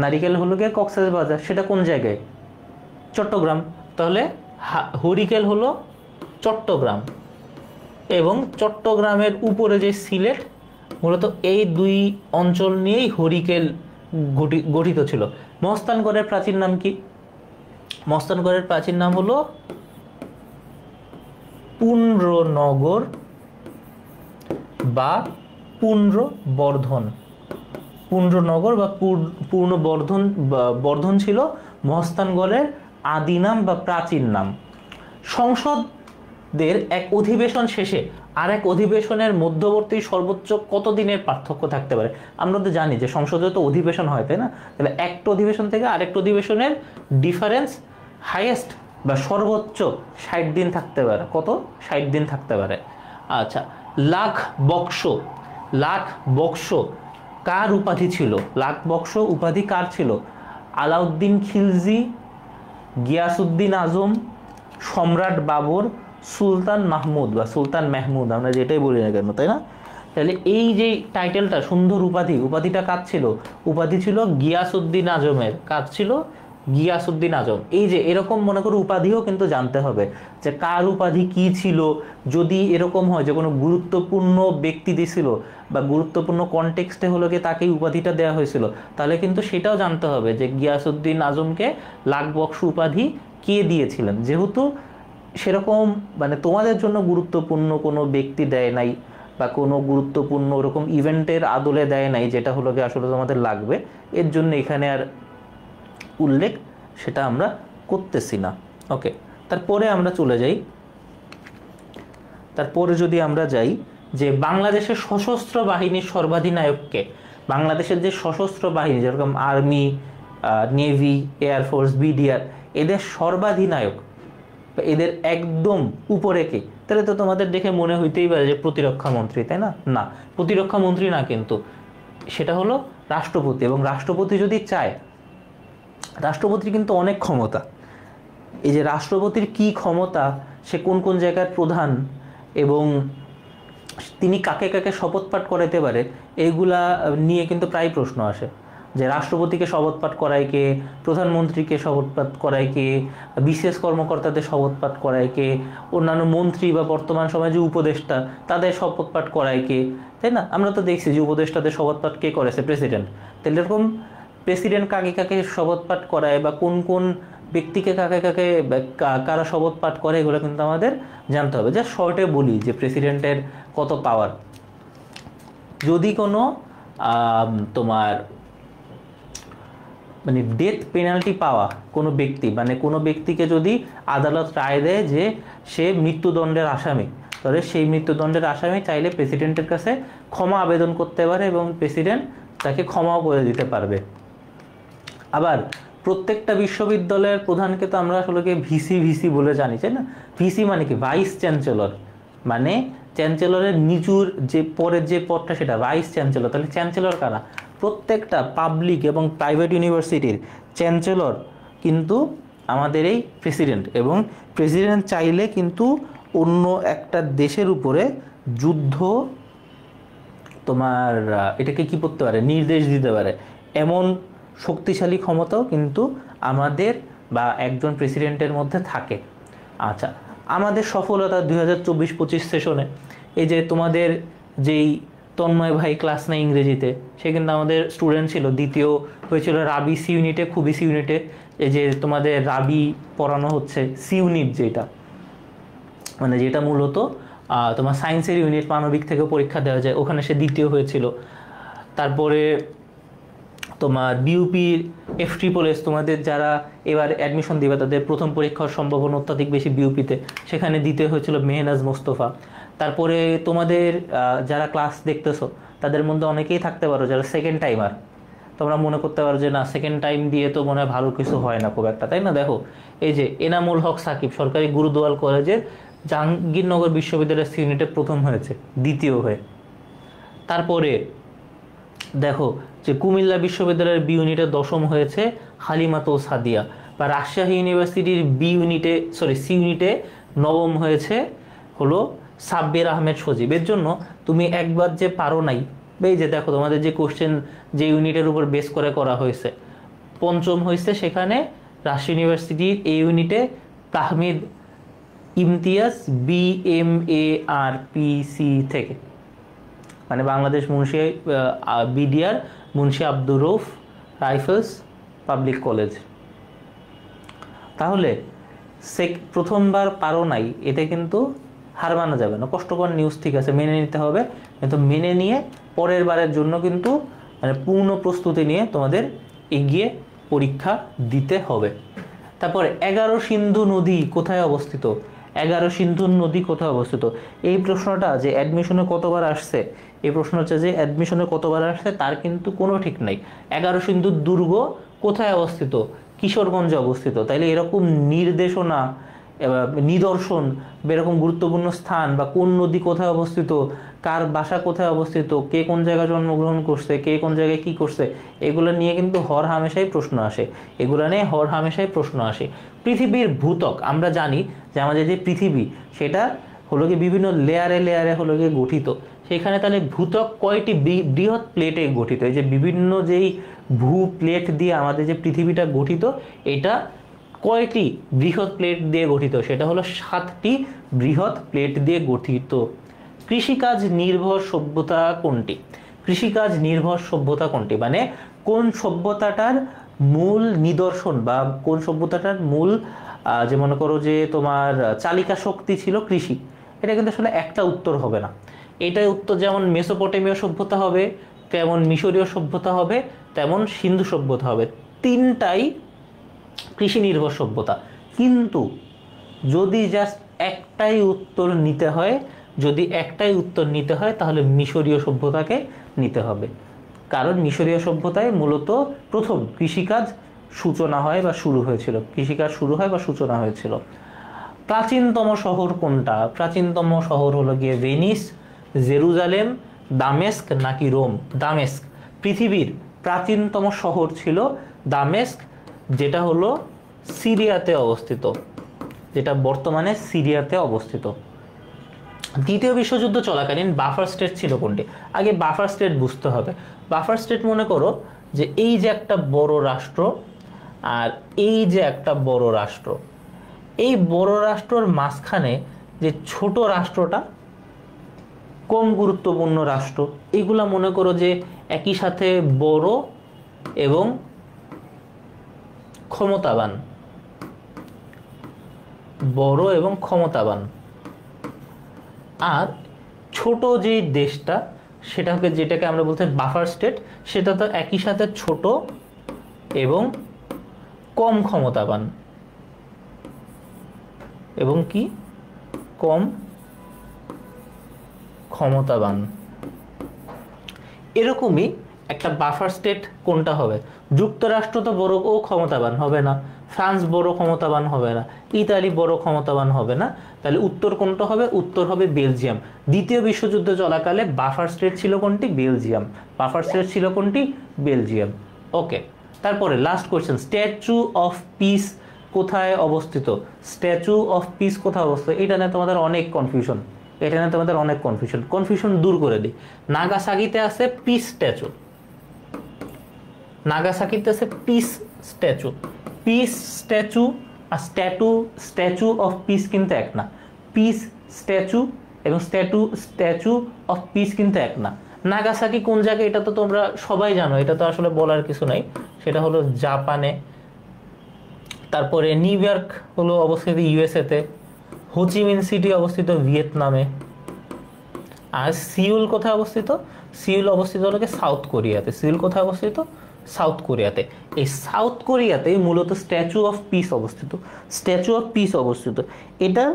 নারিকেল হলো গিয়ে কক্সবাজার, সেটা কোন জায়গায়? চট্টগ্রাম। তাহলে হরিকেল হলো চট্টগ্রাম, এবং চট্টগ্রামের উপরে যে সিলেট মূলত এই দুই অঞ্চল নিয়েই হরিকেল গঠিত ছিল। মহস্তানগড়ের প্রাচীন নাম কি? মহস্তানগড়ের প্রাচীন নাম হলো পুন্ড্রনগর বা পুন্ড্রবর্ধন। পুন্ড্রনগর বা পূর্ণবর্ধন বর্ধন ছিল মহস্তানগড়ের আদি নাম বা প্রাচীন নাম। সংসদের এক অধিবেশন শেষে আর এক অধিবেশনের মধ্যবর্তী সর্বোচ্চ কত দিনের পার্থক্য থাকতে পারে? আমরা তো জানি যে সংসদে তো অধিবেশন হয়, তাই না? তাহলে একটা অধিবেশন থেকে আরেকটা অধিবেশনের ডিফারেন্স হাইয়েস্ট বা সর্বোচ্চ 60 দিন থাকতে পারে। কত? 60 দিন থাকতে পারে। আচ্ছা, লাখ বক্স, লাখ বক্স কার উপাধি ছিল? লাখ বক্স উপাধি কার ছিল? আলাউদ্দিন খিলজি, গিয়াসউদ্দিন আজম, সম্রাট বাবর, সুলতান মাহমুদ বা সুলতান মেহমুদ, আমরা যেটাই বলি না কেন, তাই না? তাহলে এই যে টাইটেলটা সুন্দর উপাধিটা কার ছিল? উপাধি ছিল গিয়াসউদ্দিন আজমের। কার ছিল? গিয়াসউদ্দিন আজম। এই যে এরকম মনে করো উপাধিও কিন্তু জানতে হবে যে কার উপাধি কি ছিল। যদি এরকম হয় যে কোনো গুরুত্বপূর্ণ ব্যক্তি দিছিল বা গুরুত্বপূর্ণ কনটেক্সটে হলো গিয়ে তাকে উপাধিটা দেওয়া হয়েছিল, তাহলে কিন্তু সেটাও জানতে হবে যে গিয়াসউদ্দিন আজমকে লাখ বক্স উপাধি কে দিয়েছিলেন। যেহেতু সেরকম মানে তোমাদের জন্য গুরুত্বপূর্ণ কোনো ব্যক্তি দেয় নাই বা কোনো গুরুত্বপূর্ণ ওরকম ইভেন্টের আদলে দেয় নাই যেটা হলো গিয়ে আসলে তোমাদের লাগবে, এর জন্য এখানে আর উল্লেখ সেটা আমরা করতেছি না। ওকে, তারপরে আমরা চলে যাই। তারপরে যদি আমরা যাই যে বাংলাদেশের সশস্ত্র বাহিনীর সর্বাধিনায়ককে, বাংলাদেশের যে সশস্ত্র বাহিনী যেরকম আর্মি, নেভি, এয়ারফোর্স, বিডিআর, এদের সর্বাধিনায়ক, এদের একদম উপরে কে? তাহলে তো তোমাদের দেখে মনে হইতেই পারে যে প্রতিরক্ষা মন্ত্রী, তাই না? না, প্রতিরক্ষা মন্ত্রী না, কিন্তু সেটা হলো রাষ্ট্রপতি। এবং রাষ্ট্রপতি যদি চায়, রাষ্ট্রপতির কিন্তু অনেক ক্ষমতা। এই যে রাষ্ট্রপতির কি ক্ষমতা, সে কোন কোন জায়গার প্রধান এবং তিনি কাকে কাকে শপথ পাঠ করাইতে পারে, এইগুলা নিয়ে কিন্তু প্রায় প্রশ্ন আসে যে রাষ্ট্রপতিকে শপথ পাঠ করায় কে, প্রধানমন্ত্রীকে শপথ পাঠ করায় কে, বিশেষ কর্মকর্তাদের শপথ পাঠ করায় কে, অন্যান্য মন্ত্রী বা বর্তমান সময়ে যে উপদেষ্টা তাদের শপথ পাঠ করায় কে, তাই না? আমরা তো দেখছি যে উপদেষ্টাদের শপথ পাঠ কে করেছে? প্রেসিডেন্ট। তাহলে এরকম প্রেসিডেন্ট কাকে কাকে শপথ পাঠ করায় বা কোন কোন ব্যক্তিকে কাকে কাকে কারা শপথ পাঠ করে, এগুলো কিন্তু আমাদের জানতে হবে। যা শর্টে বলি যে প্রেসিডেন্টের কত পাওয়ার। যদি কোনো তোমার মানে ডেথ পেনাল্টি পাওয়া কোনো ব্যক্তি, মানে কোনো ব্যক্তিকে যদি আদালত রায় দেয় যে সে মৃত্যুদণ্ডের আসামি, তাহলে সেই মৃত্যুদণ্ডের আসামি চাইলে প্রেসিডেন্টের কাছে ক্ষমা আবেদন করতে পারে এবং প্রেসিডেন্ট তাকে ক্ষমাও করে দিতে পারবে। আবার প্রত্যেকটা বিশ্ববিদ্যালয়ের প্রধানকে তো আমরা আসলে ভিসি বলে জানি, তাই না? ভিসি মানে কি? ভাইস চ্যান্সেলর, মানে চ্যান্সেলরের নিচুর যে পরের যে পদটা সেটা ভাইস চ্যান্সেলর। তাহলে চ্যান্সেলর কারা? প্রত্যেকটা পাবলিক এবং প্রাইভেট ইউনিভার্সিটির চ্যান্সেলর কিন্তু আমাদের এই প্রেসিডেন্ট। এবং প্রেসিডেন্ট চাইলে কিন্তু অন্য একটা দেশের উপরে যুদ্ধ তোমার এটাকে কি করতে পারে? নির্দেশ দিতে পারে। এমন শক্তিশালী ক্ষমতাও কিন্তু আমাদের বা একজন প্রেসিডেন্টের মধ্যে থাকে। আচ্ছা, আমাদের সফলতা 2024-25 সেশনে এই যে তোমাদের যেই তন্ময় ভাই ক্লাস নেয় ইংরেজিতে, সে কিন্তু আমাদের স্টুডেন্ট ছিল। দ্বিতীয় হয়েছিল রাবি সি ইউনিটে, খুবই সি ইউনিটে। এই যে তোমাদের রাবি পড়ানো হচ্ছে সি ইউনিট, যেটা মানে যেটা মূলত তোমার সায়েন্সের ইউনিট, মানবিক থেকে পরীক্ষা দেওয়া যায়, ওখানে সে দ্বিতীয় হয়েছিল। তারপরে তোমার বিউপির F-SSS, তোমাদের যারা এবার অ্যাডমিশন দিবে তাদের প্রথম পরীক্ষার সম্ভাবনা অত্যাধিক বেশি বিউপিতে, সেখানে দ্বিতীয় হয়েছিল মেহনাজ মোস্তফা। তারপরে তোমাদের যারা ক্লাস দেখতেছো তাদের মধ্যে অনেকেই থাকতে পারো যারা সেকেন্ড টাইমার। তোমরা মনে করতে পারো যে না, সেকেন্ড টাইম দিয়ে তো মনে হয় ভালো কিছু হয় না খুব একটা, তাই না? দেখো, এই যে এনামুল হক সাকিব সরকারি গুরুদোয়াল কলেজের জাহাঙ্গীরনগর বিশ্ববিদ্যালয়ের সি ইউনিটে প্রথম হয়েছে, দ্বিতীয় হয়ে। তারপরে দেখো যে কুমিল্লা বিশ্ববিদ্যালয়ের বি ইউনিটে দশম হয়েছে হালিমাতো সাদিয়া, বা রাজশাহী ইউনিভার্সিটির সি ইউনিটে নবম হয়েছে হলো সাব্বির আহমেদ সজীব। এর জন্য তুমি একবার যে পারো নাই, এই যে দেখো তোমাদের যে কোশ্চেন যে ইউনিটের উপর বেস করে করা হয়েছে, পঞ্চম হয়েছে সেখানে রাজশাহী ইউনিভার্সিটির এই ইউনিটে তাহমিদ ইমতিয়াজ BMARPC থেকে। মানে Bangladesh Munshi BDR Munshi Abdur Rouf rifles public college. তাহলে প্রথমবার পারো নাই, এতে কিন্তু হার মানা যাবে না। কষ্টকর নিউজ, ঠিক আছে, মেনে নিতে হবে, কিন্তু মেনে নিয়ে পরের বারের জন্য কিন্তু মানে পূর্ণ প্রস্তুতি নিয়ে তোমাদের এগিয়ে পরীক্ষা দিতে হবে। তারপরে 11 সিন্ধু নদী কোথায় অবস্থিত? 11 সিন্ধু নদী কোথায় অবস্থিত? এই প্রশ্নটা যে অ্যাডমিশনে কতবার আসছে, এই প্রশ্ন হচ্ছে যে অ্যাডমিশনে কতবার আসছে তার কিন্তু কোনো ঠিক নাই। 11 সিন্ধু দুর্গ কোথায় অবস্থিত? কিশোরগঞ্জে অবস্থিত। তাইলে এরকম নির্দেশনা, নিদর্শন, এরকম গুরুত্বপূর্ণ স্থান বা কোন নদী কোথায় অবস্থিত, কার বাসা কোথায় অবস্থিত, কে কোন জায়গায় জন্মগ্রহণ করছে, কে কোন জায়গায় কি করছে, এগুলো নিয়ে কিন্তু হর হামেশাই প্রশ্ন আসে। এগুলো নিয়ে হর হামেশাই প্রশ্ন আসে। পৃথিবীর ভূত্বক, আমরা জানি যে আমাদের যে পৃথিবী সেটা হলো কি বিভিন্ন লেয়ারে লেয়ারে হলো গিয়ে গঠিত। সেখানে তাহলে ভূত্বক কয়টি বৃহৎ প্লেটে গঠিত? এই যে বিভিন্ন যেই ভূ প্লেট দিয়ে আমাদের যে পৃথিবীটা গঠিত, এটা কয়টি বৃহৎ প্লেট দিয়ে গঠিত? সেটা হলো 7টি বৃহৎ প্লেট দিয়ে গঠিত। কৃষিকাজ নির্ভর সভ্যতা কোনটি? কৃষিকাজ নির্ভর সভ্যতা কোনটি মানে কোন সভ্যতাটার মূল নিদর্শন বা কোন সভ্যতাটার মূল যে মনে করো যে তোমার চালিকা শক্তি ছিল কৃষি, এটা কিন্তু আসলে একটা উত্তর হবে না। এটাই উত্তর যেমন মেসোপটেমীয় সভ্যতা হবে, তেমন মিশরীয় সভ্যতা হবে, তেমন সিন্ধু সভ্যতা হবে। তিনটাই কৃষি নির্ভর সভ্যতা। কিন্তু যদি জাস্ট একটাই উত্তর নিতে হয়, তাহলে মিশরীয় সভ্যতাকে নিতে হবে। কারণ মিশরীয় সভ্যতায় মূলত প্রথম কৃষিকাজ সূচনা হয় বা শুরু হয়েছিল। প্রাচীনতম শহর কোনটা? প্রাচীনতম শহর হলো গিয়ে ভেনিস, জেরুজালেম, দামেস্ক নাকি রোম? দামেস্ক। পৃথিবীর প্রাচীনতম শহর ছিল দামেস্ক, যেটা হলো সিরিয়াতে অবস্থিত, যেটা বর্তমানে সিরিয়াতে অবস্থিত। দ্বিতীয় বিশ্বযুদ্ধ চলাকালীন বাফার স্টেট ছিল কোনটি? আগে বাফার স্টেট বুঝতে হবে। বাফার স্টেট মনে করো যে এই যে একটা বড় রাষ্ট্র আর এই যে একটা বড় রাষ্ট্র, এই বড় রাষ্ট্রর মাঝখানে যে ছোট রাষ্ট্রটা কম গুরুত্বপূর্ণ রাষ্ট্র, এইগুলা মনে করো যে একই সাথে বড় এবং ক্ষমতাবান, আর ছোট যে দেশটা সেটাকে, যেটাকে আমরা বলতে বাফার স্টেট, সেটা তো একই সাথে ছোট এবং কম ক্ষমতাবান, এবং কি কম ক্ষমতাবান। এরকমই একটা বাফার স্টেট কোনটা হবে? যুক্তরাষ্ট্র তো বড় ও ক্ষমতাবান হবে না, ফ্রান্স বড় ক্ষমতাবান হবে না, ইতালি বড় ক্ষমতাবান হবে না। তাহলে উত্তর কোনটা হবে? উত্তর হবে বেলজিয়াম। দ্বিতীয় বিশ্বযুদ্ধ চলাকালে বাফার স্টেট ছিল কোনটি? বেলজিয়াম। ওকে, তারপরে last question, statue of piece কোথায় অবস্থিত? এটা নিয়ে তোমাদের অনেক কনফিউশন দূর করে দিই। নাগাসাকিতে আছে পিস স্ট্যাচু, পিস স্ট্যাচু আর স্ট্যাচু অফ পিস কিন্তু এক না। পিস স্ট্যাচু এবং স্ট্যাচু অফ পিস কিন্তু এক না। নাগাসাকি কোন জায়গায় এটা তো তোমরা সবাই জানো, এটা তো আসলে বলার কিছু নাই, সেটা হলো জাপানে। তারপরে নিউ ইয়র্ক হলো অবস্থিত ইউএসএ তে, হোচিমিন সিটি অবস্থিত ভিয়েতনামে, আর সিউল কোথায় অবস্থিত? সিউল অবস্থিত হলো সাউথ কোরিয়াতে। সাউথ কোরিয়াতে। এই সাউথ কোরিয়াতে মূলত স্ট্যাচু অফ পিস অবস্থিত। এটা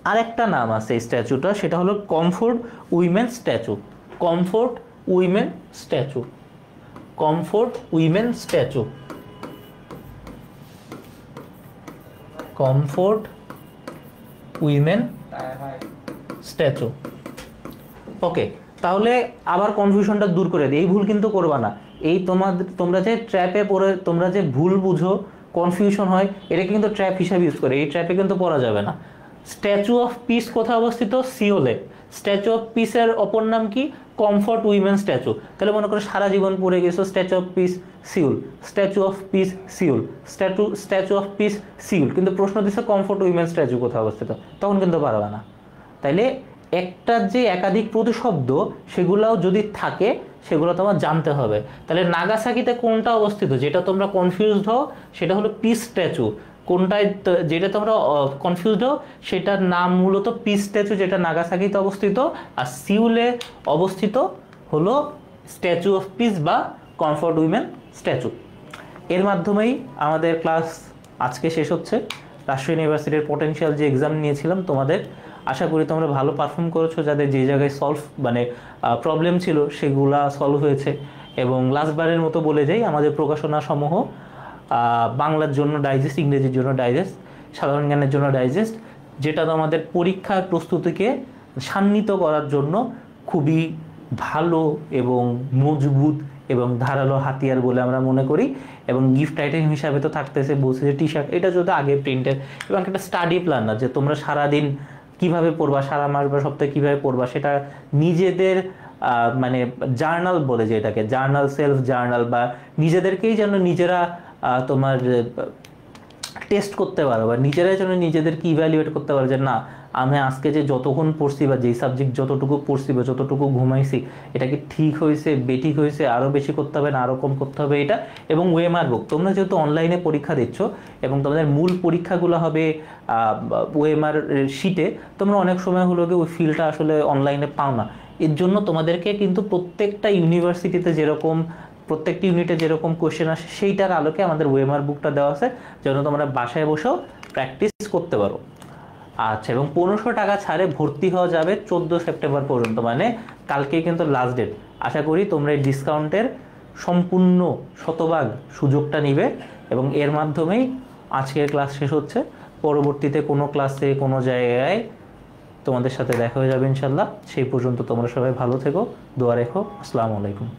আরেকটা নাম আছে এই স্ট্যাচুটা, সেটা হলো comfort women statue. Comfort women statue. Okay, তাহলে আবার কনফিউশনটা দূর করে দিই, এই ভুল কিন্তু করবা না। এই তোমরা যে ট্র্যাপে পড়ে তোমরা যে ভুল বুঝো, কনফিউশন হয়, এটা কিন্তু ট্র্যাপ হিসাবে ইউজ করে, এই ট্র্যাপে কিন্তু পড়া যাবে না। স্ট্যাচু অফ পিস কোথায় অবস্থিত? সিওলে। স্ট্যাচু অফ পিসের অপর নাম কি? Comfort women statue. তাহলে মনে করো সারা জীবন পড়ে গেছো statue of piece Seoul, statue of piece Seoul, কিন্তু প্রশ্ন দিচ্ছে কমফোর্ট উইমেন স্ট্যাচু কোথায় অবস্থিত, তখন কিন্তু পারবে না। তাইলে একটা যে একাধিক প্রতিশব্দ সেগুলোও যদি থাকে সেগুলো তোমার জানতে হবে। তাহলে নাগাসাকিতে কোনটা অবস্থিত, যেটা তোমরা কনফিউজড হও সেটা হলো পিস স্ট্যাচু। কোনটায় যেটা তোমরা কনফিউজড হও সেটার নাম মূলত পিস স্ট্যাচু, যেটা নাগাসাকিতে অবস্থিত। আর সিউলে অবস্থিত হলো স্ট্যাচু অফ পিস বা কমফর্ট উইমেন স্ট্যাচু। এর মাধ্যমেই আমাদের ক্লাস আজকে শেষ হচ্ছে। রাজশাহী ইউনিভার্সিটির পটেনশিয়াল যে এক্সাম নিয়েছিলাম তোমাদের, আশা করি তোমরা ভালো পারফর্ম করেছো। যাদের যে জায়গায় প্রবলেম ছিল সেগুলা সলভ হয়েছে। এবং লাস্টবারের মতো বলে যাই, আমাদের প্রকাশনা সমূহ বাংলার জন্য ডাইজেস্ট, ইংরেজির জন্য ডাইজেস্ট, সাধারণ জ্ঞানের জন্য ডাইজেস্ট, যেটা আমাদের পরীক্ষার প্রস্তুতিকে শান্বিত করার জন্য খুবই ভালো এবং মজবুত এবং ধারালো হাতিয়ার বলে আমরা মনে করি। এবং গিফট আইটেম হিসাবে তো থাকতেছে বলছে যে টি শার্ট, এটা যদি আগে প্রিন্টের এবং একটা স্টাডি প্ল্যানার, যে তোমরা সারাদিন কিভাবে পড়বা, সারা মাস বা সপ্তাহে কীভাবে পড়বা, সেটা নিজেদের মানে জার্নাল বলে, যে এটাকে জার্নাল, সেলফ জার্নাল, বা নিজেদেরকেই যেন নিজেরা তোমার টেস্ট করতে পারো, বা নিজেরাই যেন নিজেদেরকে ইভ্যালুয়েট করতে পারো যে না, আমি আজকে যে যতক্ষণ পড়ছি বা যেই সাবজেক্ট যতটুকু পড়ছি বা যতটুকু ঘুমাইছি, এটা কি ঠিক হয়েছে, বেঠিক হয়েছে, আরও বেশি করতে হবে না আরও কম করতে হবে এটা। এবং ওয়েমার বুক, তোমরা যেহেতু অনলাইনে পরীক্ষা দিচ্ছ এবং তোমাদের মূল পরীক্ষাগুলো হবে ওয়েমার শিটে, তোমরা অনেক সময় হলো কি ওই ফিলটা আসলে অনলাইনে পাও না। এর জন্য তোমাদেরকে কিন্তু প্রত্যেকটা ইউনিভার্সিটিতে যেরকম প্রত্যেকটি ইউনিটে যেরকম কোয়েশ্চেন আসে সেইটার আলোকে আমাদের ওয়েমার বুকটা দেওয়া আছে, যেন তোমরা বাসায় বসেও প্র্যাকটিস করতে পারো। আচ্ছা, এবং 1500 টাকা ছাড়ে ভর্তি হওয়া যাবে 14 সেপ্টেম্বর পর্যন্ত, মানে কালকেই কিন্তু লাস্ট ডেট। আশা করি তোমরা এই ডিসকাউন্টের সম্পূর্ণ শতভাগ সুযোগটা নিবে এবং এর মাধ্যমেই আজকের ক্লাস শেষ হচ্ছে। পরবর্তীতে কোনো ক্লাসে কোনো জায়গায় তোমাদের সাথে দেখা হয়ে যাবে ইনশাল্লাহ। সেই পর্যন্ত তোমরা সবাই ভালো থেকো, দোয়া রেখো। আসসালামু আলাইকুম।